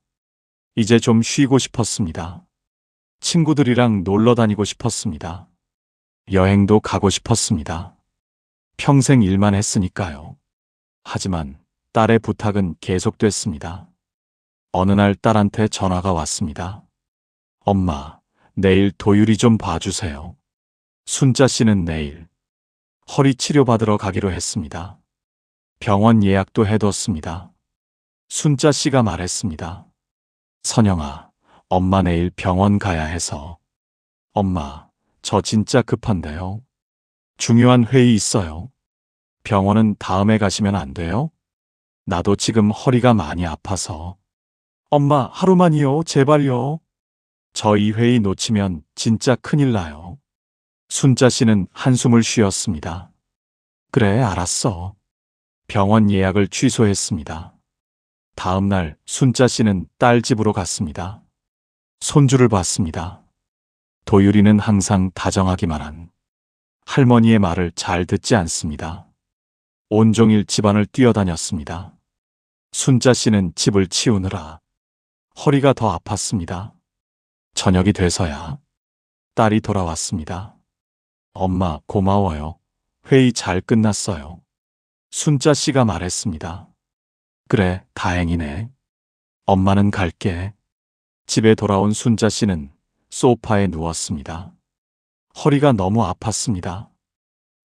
이제 좀 쉬고 싶었습니다. 친구들이랑 놀러 다니고 싶었습니다. 여행도 가고 싶었습니다. 평생 일만 했으니까요. 하지만 딸의 부탁은 계속됐습니다. 어느 날 딸한테 전화가 왔습니다. 엄마, 내일 도율이 좀 봐주세요. 순자 씨는 내일 허리 치료받으러 가기로 했습니다. 병원 예약도 해뒀습니다. 순자 씨가 말했습니다. 선영아, 엄마 내일 병원 가야 해서. 엄마, 저 진짜 급한데요. 중요한 회의 있어요. 병원은 다음에 가시면 안 돼요? 나도 지금 허리가 많이 아파서. 엄마, 하루만이요. 제발요. 저 이 회의 놓치면 진짜 큰일 나요. 순자 씨는 한숨을 쉬었습니다. 그래, 알았어. 병원 예약을 취소했습니다. 다음 날 순자 씨는 딸 집으로 갔습니다. 손주를 봤습니다. 도율이는 항상 다정하기만 한 할머니의 말을 잘 듣지 않습니다. 온종일 집안을 뛰어다녔습니다. 순자 씨는 집을 치우느라 허리가 더 아팠습니다. 저녁이 돼서야 딸이 돌아왔습니다. 엄마, 고마워요. 회의 잘 끝났어요. 순자 씨가 말했습니다. 그래, 다행이네. 엄마는 갈게. 집에 돌아온 순자 씨는 소파에 누웠습니다. 허리가 너무 아팠습니다.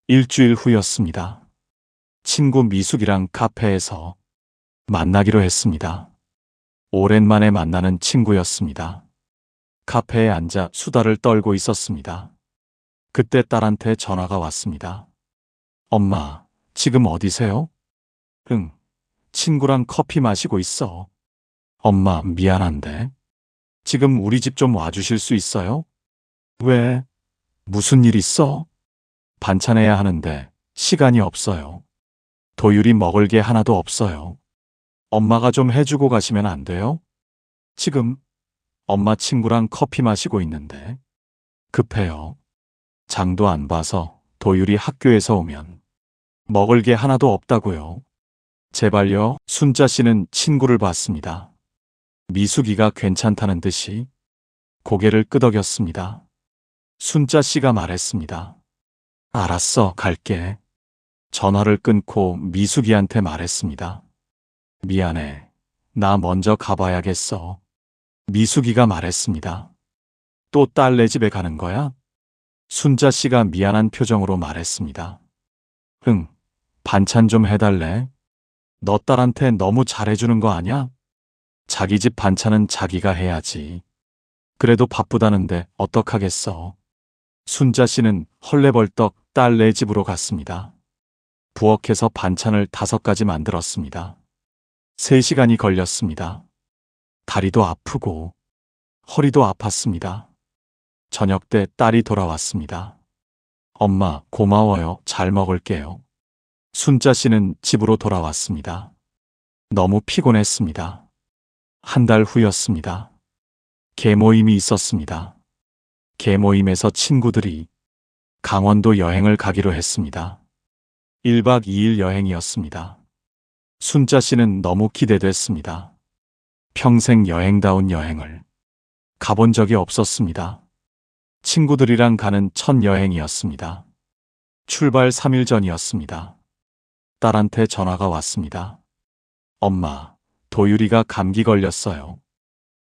일주일 후였습니다. 친구 미숙이랑 카페에서 만나기로 했습니다. 오랜만에 만나는 친구였습니다. 카페에 앉아 수다를 떨고 있었습니다. 그때 딸한테 전화가 왔습니다. 엄마, 지금 어디세요? 응, 친구랑 커피 마시고 있어. 엄마, 미안한데. 지금 우리 집 좀 와주실 수 있어요? 왜? 무슨 일 있어? 반찬해야 하는데 시간이 없어요. 도율이 먹을 게 하나도 없어요. 엄마가 좀 해주고 가시면 안 돼요? 지금 엄마 친구랑 커피 마시고 있는데 급해요. 장도 안 봐서 도율이 학교에서 오면 먹을 게 하나도 없다고요. 제발요. 순자 씨는 친구를 봤습니다. 미숙이가 괜찮다는 듯이 고개를 끄덕였습니다. 순자 씨가 말했습니다. 알았어, 갈게. 전화를 끊고 미숙이한테 말했습니다. 미안해. 나 먼저 가봐야겠어. 미숙이가 말했습니다. 또 딸네 집에 가는 거야? 순자 씨가 미안한 표정으로 말했습니다. 응, 반찬 좀 해달래. 너 딸한테 너무 잘해주는 거 아냐? 자기 집 반찬은 자기가 해야지. 그래도 바쁘다는데 어떡하겠어. 순자 씨는 헐레벌떡 딸네 집으로 갔습니다. 부엌에서 반찬을 5가지 만들었습니다. 3시간이 걸렸습니다. 다리도 아프고 허리도 아팠습니다. 저녁 때 딸이 돌아왔습니다. 엄마, 고마워요. 잘 먹을게요. 순자 씨는 집으로 돌아왔습니다. 너무 피곤했습니다. 한 달 후였습니다. 개모임이 있었습니다. 개모임에서 친구들이 강원도 여행을 가기로 했습니다. 1박 2일 여행이었습니다. 순자 씨는 너무 기대됐습니다. 평생 여행다운 여행을 가본 적이 없었습니다. 친구들이랑 가는 첫 여행이었습니다. 출발 3일 전이었습니다. 딸한테 전화가 왔습니다. 엄마, 도율이가 감기 걸렸어요.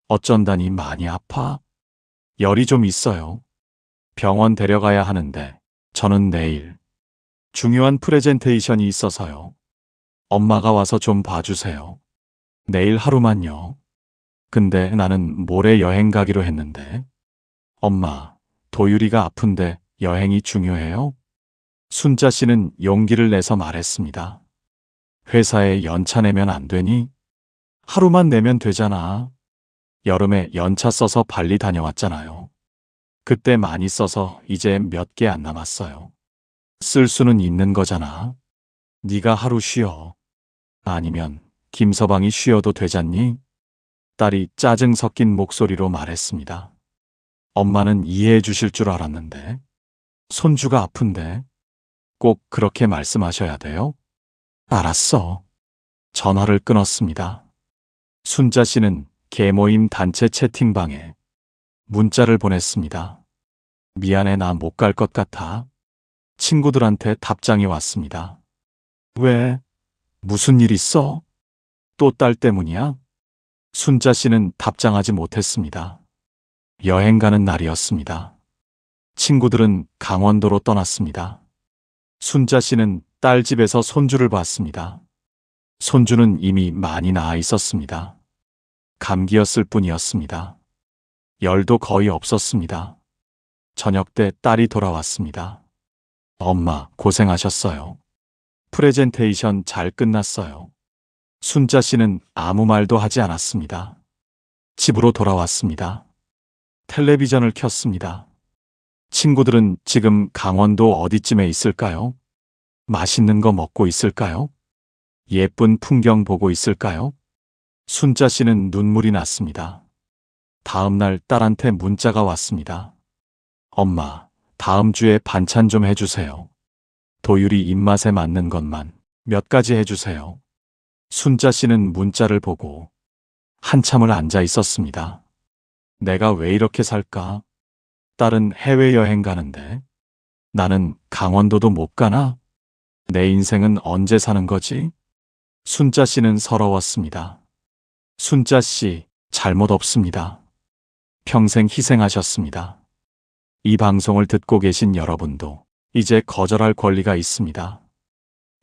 어쩐다니 많이 아파? 열이 좀 있어요. 병원 데려가야 하는데 저는 내일 중요한 프레젠테이션이 있어서요. 엄마가 와서 좀 봐주세요. 내일 하루만요. 근데 나는 모레 여행 가기로 했는데. 엄마, 도율이가 아픈데 여행이 중요해요? 순자 씨는 용기를 내서 말했습니다. 회사에 연차 내면 안 되니? 하루만 내면 되잖아. 여름에 연차 써서 발리 다녀왔잖아요. 그때 많이 써서 이제 몇 개 안 남았어요. 쓸 수는 있는 거잖아. 네가 하루 쉬어. 아니면 김서방이 쉬어도 되잖니? 딸이 짜증 섞인 목소리로 말했습니다. 엄마는 이해해 주실 줄 알았는데. 손주가 아픈데 꼭 그렇게 말씀하셔야 돼요? 알았어. 전화를 끊었습니다. 순자 씨는 개모임 단체 채팅방에 문자를 보냈습니다. 미안해, 나 못 갈 것 같아. 친구들한테 답장이 왔습니다. 왜? 무슨 일 있어? 또 딸 때문이야? 순자 씨는 답장하지 못했습니다. 여행 가는 날이었습니다. 친구들은 강원도로 떠났습니다. 순자 씨는 딸 집에서 손주를 봤습니다. 손주는 이미 많이 나아 있었습니다. 감기였을 뿐이었습니다. 열도 거의 없었습니다. 저녁 때 딸이 돌아왔습니다. 엄마, 고생하셨어요. 프레젠테이션 잘 끝났어요. 순자 씨는 아무 말도 하지 않았습니다. 집으로 돌아왔습니다. 텔레비전을 켰습니다. 친구들은 지금 강원도 어디쯤에 있을까요? 맛있는 거 먹고 있을까요? 예쁜 풍경 보고 있을까요? 순자 씨는 눈물이 났습니다. 다음 날 딸한테 문자가 왔습니다. 엄마, 다음 주에 반찬 좀 해주세요. 도율이 입맛에 맞는 것만 몇 가지 해주세요. 순자 씨는 문자를 보고 한참을 앉아 있었습니다. 내가 왜 이렇게 살까? 딸은 해외여행 가는데 나는 강원도도 못 가나? 내 인생은 언제 사는 거지? 순자 씨는 서러웠습니다. 순자 씨, 잘못 없습니다. 평생 희생하셨습니다. 이 방송을 듣고 계신 여러분도 이제 거절할 권리가 있습니다.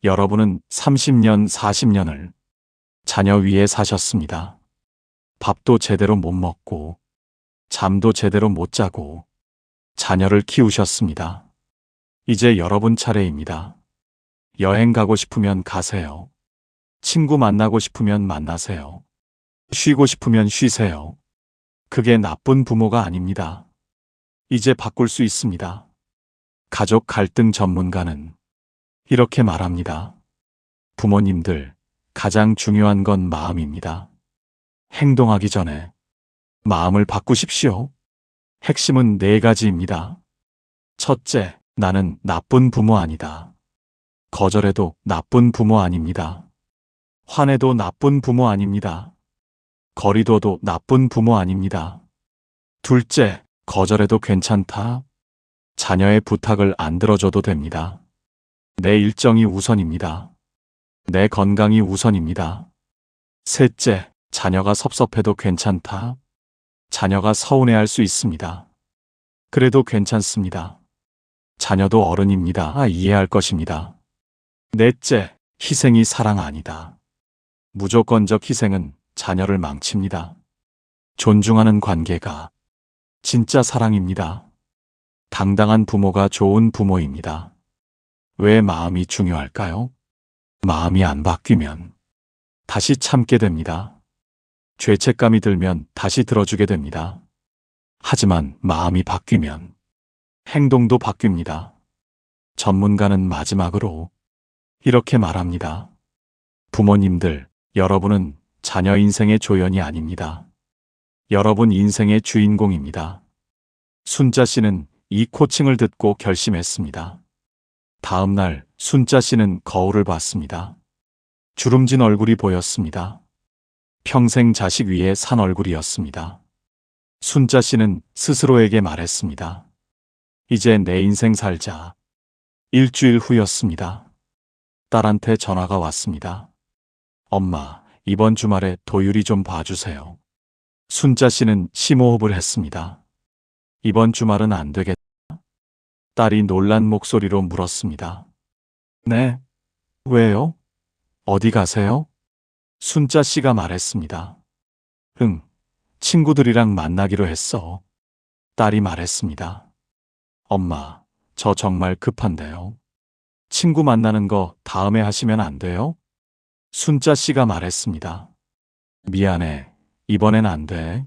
여러분은 30년, 40년을 자녀 위에 사셨습니다. 밥도 제대로 못 먹고, 잠도 제대로 못 자고, 자녀를 키우셨습니다. 이제 여러분 차례입니다. 여행 가고 싶으면 가세요. 친구 만나고 싶으면 만나세요. 쉬고 싶으면 쉬세요. 그게 나쁜 부모가 아닙니다. 이제 바꿀 수 있습니다. 가족 갈등 전문가는 이렇게 말합니다. 부모님들, 가장 중요한 건 마음입니다. 행동하기 전에 마음을 바꾸십시오. 핵심은 4가지입니다. 첫째, 나는 나쁜 부모 아니다. 거절해도 나쁜 부모 아닙니다. 화내도 나쁜 부모 아닙니다. 거리둬도 나쁜 부모 아닙니다. 둘째, 거절해도 괜찮다. 자녀의 부탁을 안 들어줘도 됩니다. 내 일정이 우선입니다. 내 건강이 우선입니다. 셋째, 자녀가 섭섭해도 괜찮다. 자녀가 서운해할 수 있습니다. 그래도 괜찮습니다. 자녀도 어른입니다. 이해할 것입니다. 넷째, 희생이 사랑 아니다. 무조건적 희생은 자녀를 망칩니다. 존중하는 관계가 진짜 사랑입니다. 당당한 부모가 좋은 부모입니다. 왜 마음이 중요할까요? 마음이 안 바뀌면 다시 참게 됩니다. 죄책감이 들면 다시 들어주게 됩니다. 하지만 마음이 바뀌면 행동도 바뀝니다. 전문가는 마지막으로 이렇게 말합니다. 부모님들, 여러분은 자녀 인생의 조연이 아닙니다. 여러분 인생의 주인공입니다. 순자 씨는 이 코칭을 듣고 결심했습니다. 다음 날 순자 씨는 거울을 봤습니다. 주름진 얼굴이 보였습니다. 평생 자식 위에 산 얼굴이었습니다. 순자 씨는 스스로에게 말했습니다. 이제 내 인생 살자. 일주일 후였습니다. 딸한테 전화가 왔습니다. 엄마, 이번 주말에 도율이 좀 봐주세요. 순자 씨는 심호흡을 했습니다. 이번 주말은 안 되겠다. 딸이 놀란 목소리로 물었습니다. 네? 왜요? 어디 가세요? 순자 씨가 말했습니다. 응, 친구들이랑 만나기로 했어. 딸이 말했습니다. 엄마, 저 정말 급한데요. 친구 만나는 거 다음에 하시면 안 돼요? 순자 씨가 말했습니다. 미안해, 이번엔 안 돼.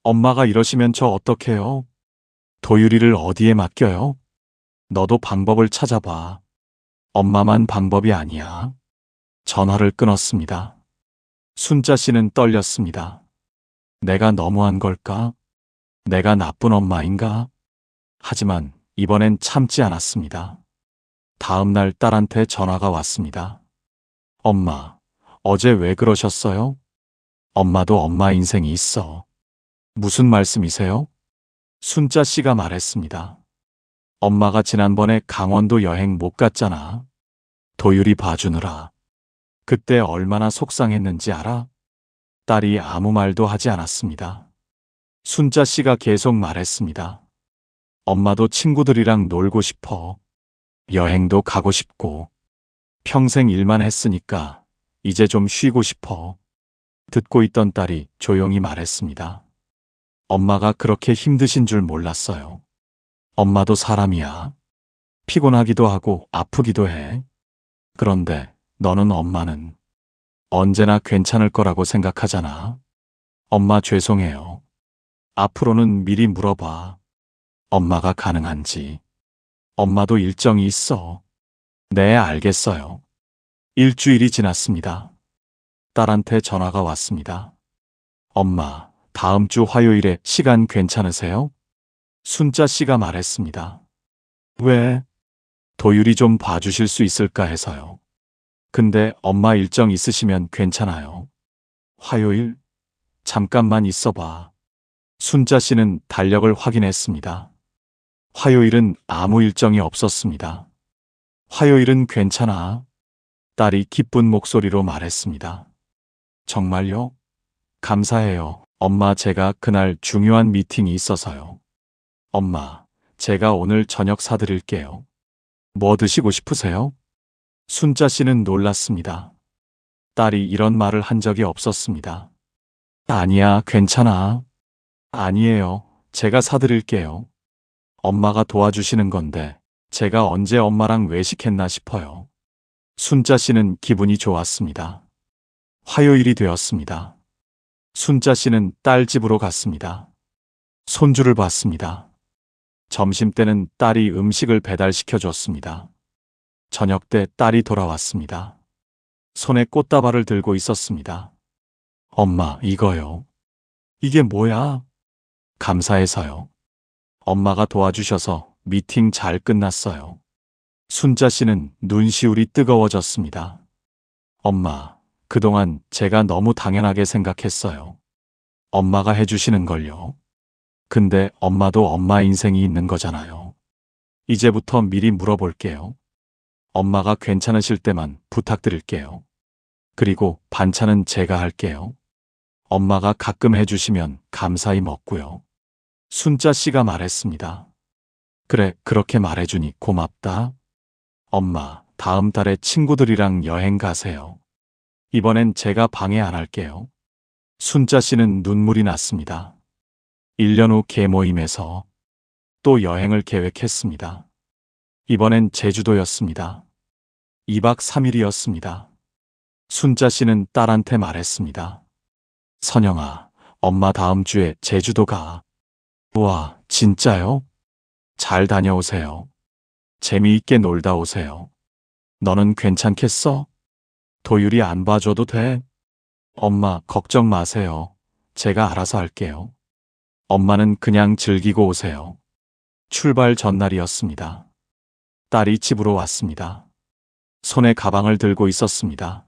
엄마가 이러시면 저 어떡해요? 도유리를 어디에 맡겨요? 너도 방법을 찾아봐. 엄마만 방법이 아니야. 전화를 끊었습니다. 순자 씨는 떨렸습니다. 내가 너무한 걸까? 내가 나쁜 엄마인가? 하지만 이번엔 참지 않았습니다. 다음 날 딸한테 전화가 왔습니다. 엄마, 어제 왜 그러셨어요? 엄마도 엄마 인생이 있어. 무슨 말씀이세요? 순자 씨가 말했습니다. 엄마가 지난번에 강원도 여행 못 갔잖아. 도율이 봐주느라. 그때 얼마나 속상했는지 알아? 딸이 아무 말도 하지 않았습니다. 순자 씨가 계속 말했습니다. 엄마도 친구들이랑 놀고 싶어. 여행도 가고 싶고. 평생 일만 했으니까 이제 좀 쉬고 싶어. 듣고 있던 딸이 조용히 말했습니다. 엄마가 그렇게 힘드신 줄 몰랐어요. 엄마도 사람이야. 피곤하기도 하고 아프기도 해. 그런데 너는 엄마는 언제나 괜찮을 거라고 생각하잖아. 엄마 죄송해요. 앞으로는 미리 물어봐. 엄마가 가능한지. 엄마도 일정이 있어. 네, 알겠어요. 일주일이 지났습니다. 딸한테 전화가 왔습니다. 엄마, 다음 주 화요일에 시간 괜찮으세요? 순자 씨가 말했습니다. 왜? 도율이 좀 봐주실 수 있을까 해서요. 근데 엄마 일정 있으시면 괜찮아요. 화요일? 잠깐만 있어봐. 순자 씨는 달력을 확인했습니다. 화요일은 아무 일정이 없었습니다. 화요일은 괜찮아. 딸이 기쁜 목소리로 말했습니다. 정말요? 감사해요. 엄마, 제가 그날 중요한 미팅이 있어서요. 엄마, 제가 오늘 저녁 사드릴게요. 뭐 드시고 싶으세요? 순자 씨는 놀랐습니다. 딸이 이런 말을 한 적이 없었습니다. 아니야, 괜찮아. 아니에요. 제가 사드릴게요. 엄마가 도와주시는 건데 제가 언제 엄마랑 외식했나 싶어요. 순자 씨는 기분이 좋았습니다. 화요일이 되었습니다. 순자 씨는 딸 집으로 갔습니다. 손주를 봤습니다. 점심때는 딸이 음식을 배달시켜 줬습니다. 저녁 때 딸이 돌아왔습니다. 손에 꽃다발을 들고 있었습니다. 엄마, 이거요. 이게 뭐야? 감사해서요. 엄마가 도와주셔서 미팅 잘 끝났어요. 순자 씨는 눈시울이 뜨거워졌습니다. 엄마, 그동안 제가 너무 당연하게 생각했어요. 엄마가 해주시는 걸요. 근데 엄마도 엄마 인생이 있는 거잖아요. 이제부터 미리 물어볼게요. 엄마가 괜찮으실 때만 부탁드릴게요. 그리고 반찬은 제가 할게요. 엄마가 가끔 해주시면 감사히 먹고요. 순자 씨가 말했습니다. 그래, 그렇게 말해주니 고맙다. 엄마, 다음 달에 친구들이랑 여행 가세요. 이번엔 제가 방해 안 할게요. 순자 씨는 눈물이 났습니다. 1년 후 개모임에서 또 여행을 계획했습니다. 이번엔 제주도였습니다. 2박 3일이었습니다. 순자 씨는 딸한테 말했습니다. 선영아, 엄마 다음 주에 제주도 가. 우와, 진짜요? 잘 다녀오세요. 재미있게 놀다 오세요. 너는 괜찮겠어? 도율이 안 봐줘도 돼? 엄마, 걱정 마세요. 제가 알아서 할게요. 엄마는 그냥 즐기고 오세요. 출발 전날이었습니다. 딸이 집으로 왔습니다. 손에 가방을 들고 있었습니다.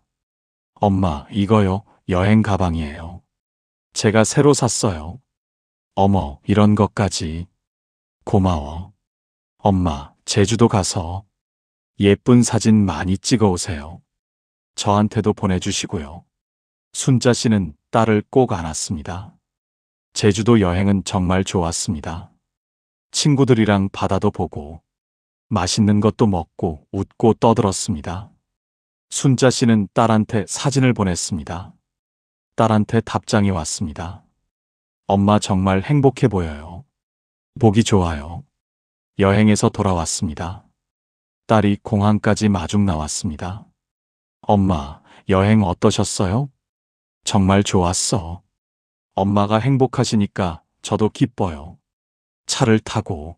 엄마, 이거요. 여행 가방이에요. 제가 새로 샀어요. 어머, 이런 것까지. 고마워. 엄마, 제주도 가서 예쁜 사진 많이 찍어 오세요. 저한테도 보내주시고요. 순자 씨는 딸을 꼭 안았습니다. 제주도 여행은 정말 좋았습니다. 친구들이랑 바다도 보고 맛있는 것도 먹고 웃고 떠들었습니다. 순자 씨는 딸한테 사진을 보냈습니다. 딸한테 답장이 왔습니다. 엄마 정말 행복해 보여요. 보기 좋아요. 여행에서 돌아왔습니다. 딸이 공항까지 마중 나왔습니다. 엄마, 여행 어떠셨어요? 정말 좋았어. 엄마가 행복하시니까 저도 기뻐요. 차를 타고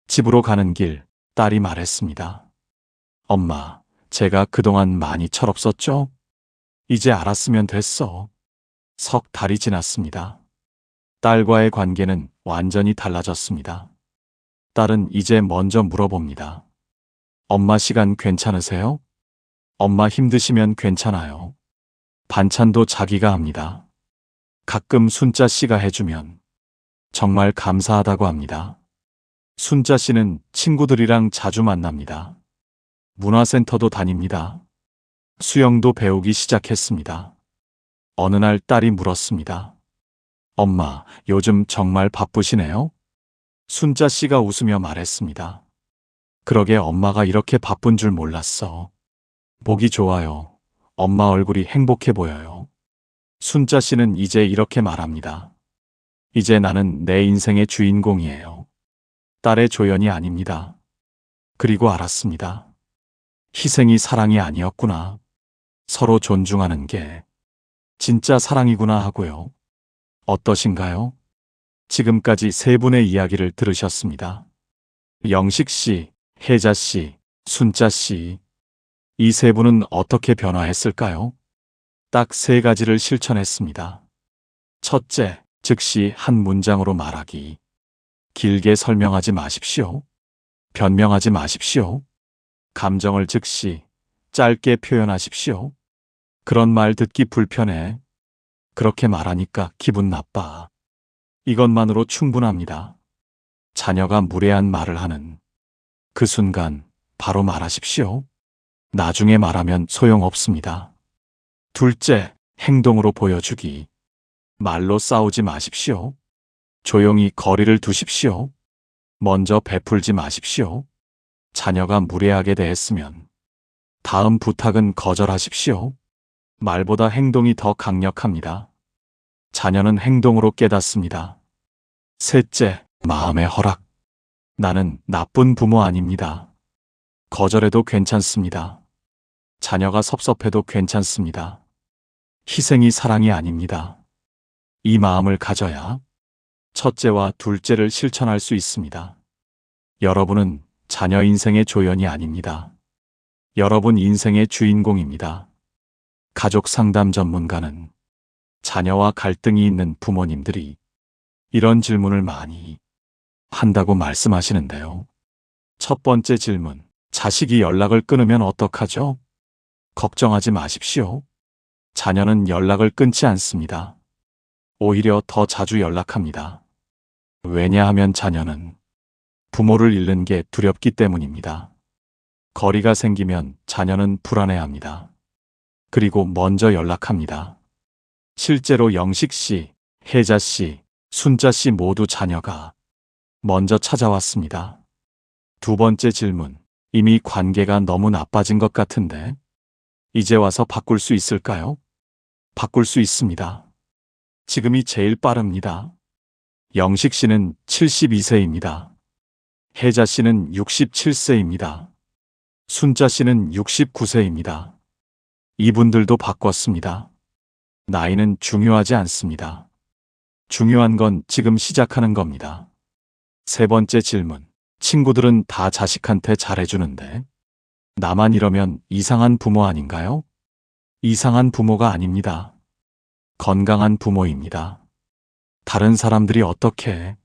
집으로 가는 길, 딸이 말했습니다. 엄마, 제가 그동안 많이 철없었죠? 이제 알았으면 됐어. 석 달이 지났습니다. 딸과의 관계는 완전히 달라졌습니다. 딸은 이제 먼저 물어봅니다. 엄마 시간 괜찮으세요? 엄마 힘드시면 괜찮아요. 반찬도 자기가 합니다. 가끔 순자 씨가 해주면 정말 감사하다고 합니다. 순자 씨는 친구들이랑 자주 만납니다. 문화센터도 다닙니다. 수영도 배우기 시작했습니다. 어느 날 딸이 물었습니다. 엄마, 요즘 정말 바쁘시네요? 순자 씨가 웃으며 말했습니다. 그러게 엄마가 이렇게 바쁜 줄 몰랐어. 보기 좋아요. 엄마 얼굴이 행복해 보여요. 순자 씨는 이제 이렇게 말합니다. 이제 나는 내 인생의 주인공이에요. 딸의 조연이 아닙니다. 그리고 알았습니다. 희생이 사랑이 아니었구나. 서로 존중하는 게 진짜 사랑이구나 하고요. 어떠신가요? 지금까지 세 분의 이야기를 들으셨습니다. 영식 씨, 혜자 씨, 순자 씨. 이 세 분은 어떻게 변화했을까요? 딱 세 가지를 실천했습니다. 첫째, 즉시 한 문장으로 말하기. 길게 설명하지 마십시오. 변명하지 마십시오. 감정을 즉시, 짧게 표현하십시오. 그런 말 듣기 불편해. 그렇게 말하니까 기분 나빠. 이것만으로 충분합니다. 자녀가 무례한 말을 하는 그 순간 바로 말하십시오. 나중에 말하면 소용없습니다. 둘째, 행동으로 보여주기. 말로 싸우지 마십시오. 조용히 거리를 두십시오. 먼저 베풀지 마십시오. 자녀가 무례하게 대했으면 다음 부탁은 거절하십시오. 말보다 행동이 더 강력합니다. 자녀는 행동으로 깨닫습니다. 셋째, 마음의 허락. 나는 나쁜 부모 아닙니다. 거절해도 괜찮습니다. 자녀가 섭섭해도 괜찮습니다. 희생이 사랑이 아닙니다. 이 마음을 가져야 첫째와 둘째를 실천할 수 있습니다. 여러분은 자녀 인생의 조연이 아닙니다. 여러분 인생의 주인공입니다. 가족 상담 전문가는 자녀와 갈등이 있는 부모님들이 이런 질문을 많이 한다고 말씀하시는데요. 첫 번째 질문, 자식이 연락을 끊으면 어떡하죠? 걱정하지 마십시오. 자녀는 연락을 끊지 않습니다. 오히려 더 자주 연락합니다. 왜냐하면 자녀는 부모를 잃는 게 두렵기 때문입니다. 거리가 생기면 자녀는 불안해합니다. 그리고 먼저 연락합니다. 실제로 영식 씨, 혜자 씨, 순자 씨 모두 자녀가 먼저 찾아왔습니다. 두 번째 질문, 이미 관계가 너무 나빠진 것 같은데 이제 와서 바꿀 수 있을까요? 바꿀 수 있습니다. 지금이 제일 빠릅니다. 영식 씨는 72세입니다. 혜자 씨는 67세입니다. 순자 씨는 69세입니다. 이분들도 바꿨습니다. 나이는 중요하지 않습니다. 중요한 건 지금 시작하는 겁니다. 세 번째 질문, 친구들은 다 자식한테 잘해주는데 나만 이러면 이상한 부모 아닌가요? 이상한 부모가 아닙니다. 건강한 부모입니다. 다른 사람들이 어떻게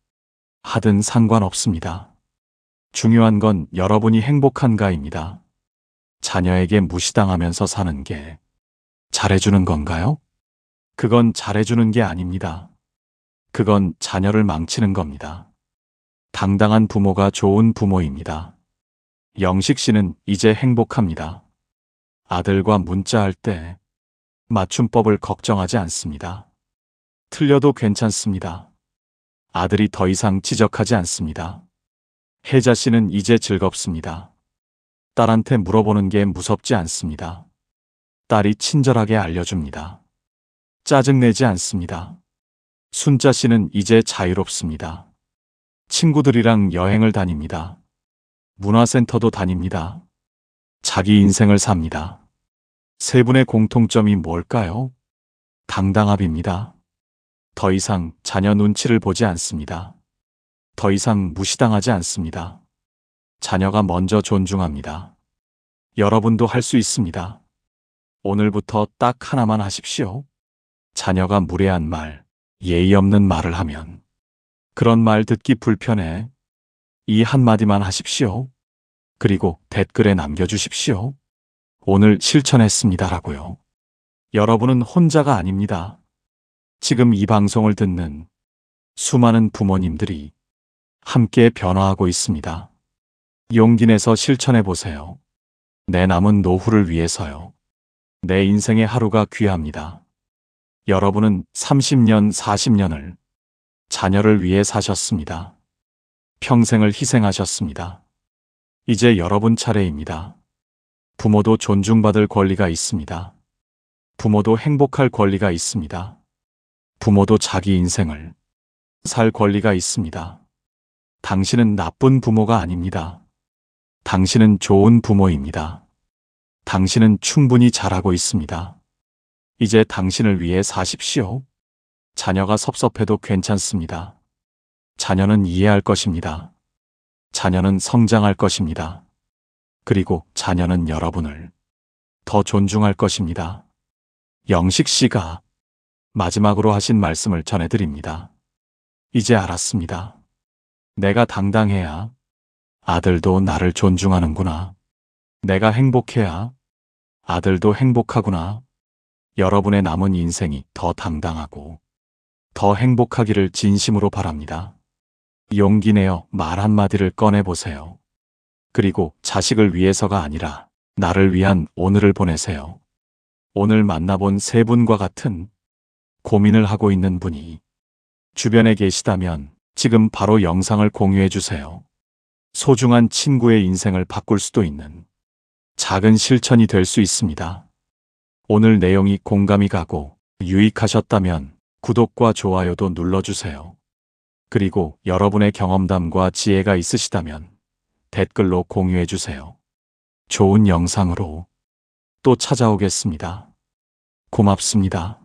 하든 상관없습니다. 중요한 건 여러분이 행복한가입니다. 자녀에게 무시당하면서 사는 게 잘해주는 건가요? 그건 잘해주는 게 아닙니다. 그건 자녀를 망치는 겁니다. 당당한 부모가 좋은 부모입니다. 영식 씨는 이제 행복합니다. 아들과 문자할 때 맞춤법을 걱정하지 않습니다. 틀려도 괜찮습니다. 아들이 더 이상 지적하지 않습니다. 혜자 씨는 이제 즐겁습니다. 딸한테 물어보는 게 무섭지 않습니다. 딸이 친절하게 알려줍니다. 짜증내지 않습니다. 순자 씨는 이제 자유롭습니다. 친구들이랑 여행을 다닙니다. 문화센터도 다닙니다. 자기 인생을 삽니다. 세 분의 공통점이 뭘까요? 당당함입니다. 더 이상 자녀 눈치를 보지 않습니다. 더 이상 무시당하지 않습니다. 자녀가 먼저 존중합니다. 여러분도 할 수 있습니다. 오늘부터 딱 하나만 하십시오. 자녀가 무례한 말, 예의 없는 말을 하면 그런 말 듣기 불편해. 이 한마디만 하십시오. 그리고 댓글에 남겨주십시오. 오늘 실천했습니다라고요. 여러분은 혼자가 아닙니다. 지금 이 방송을 듣는 수많은 부모님들이 함께 변화하고 있습니다. 용기 내서 실천해 보세요. 내 남은 노후를 위해서요. 내 인생의 하루가 귀합니다. 여러분은 30년, 40년을 자녀를 위해 사셨습니다. 평생을 희생하셨습니다. 이제 여러분 차례입니다. 부모도 존중받을 권리가 있습니다. 부모도 행복할 권리가 있습니다. 부모도 자기 인생을 살 권리가 있습니다. 당신은 나쁜 부모가 아닙니다. 당신은 좋은 부모입니다. 당신은 충분히 잘하고 있습니다. 이제 당신을 위해 사십시오. 자녀가 섭섭해도 괜찮습니다. 자녀는 이해할 것입니다. 자녀는 성장할 것입니다. 그리고 자녀는 여러분을 더 존중할 것입니다. 영식 씨가 마지막으로 하신 말씀을 전해드립니다. 이제 알았습니다. 내가 당당해야 아들도 나를 존중하는구나. 내가 행복해야 아들도 행복하구나. 여러분의 남은 인생이 더 당당하고 더 행복하기를 진심으로 바랍니다. 용기 내어 말 한마디를 꺼내보세요. 그리고 자식을 위해서가 아니라 나를 위한 오늘을 보내세요. 오늘 만나본 세 분과 같은 고민을 하고 있는 분이 주변에 계시다면 지금 바로 영상을 공유해 주세요. 소중한 친구의 인생을 바꿀 수도 있는 작은 실천이 될 수 있습니다. 오늘 내용이 공감이 가고 유익하셨다면 구독과 좋아요도 눌러주세요. 그리고 여러분의 경험담과 지혜가 있으시다면 댓글로 공유해 주세요. 좋은 영상으로 또 찾아오겠습니다. 고맙습니다.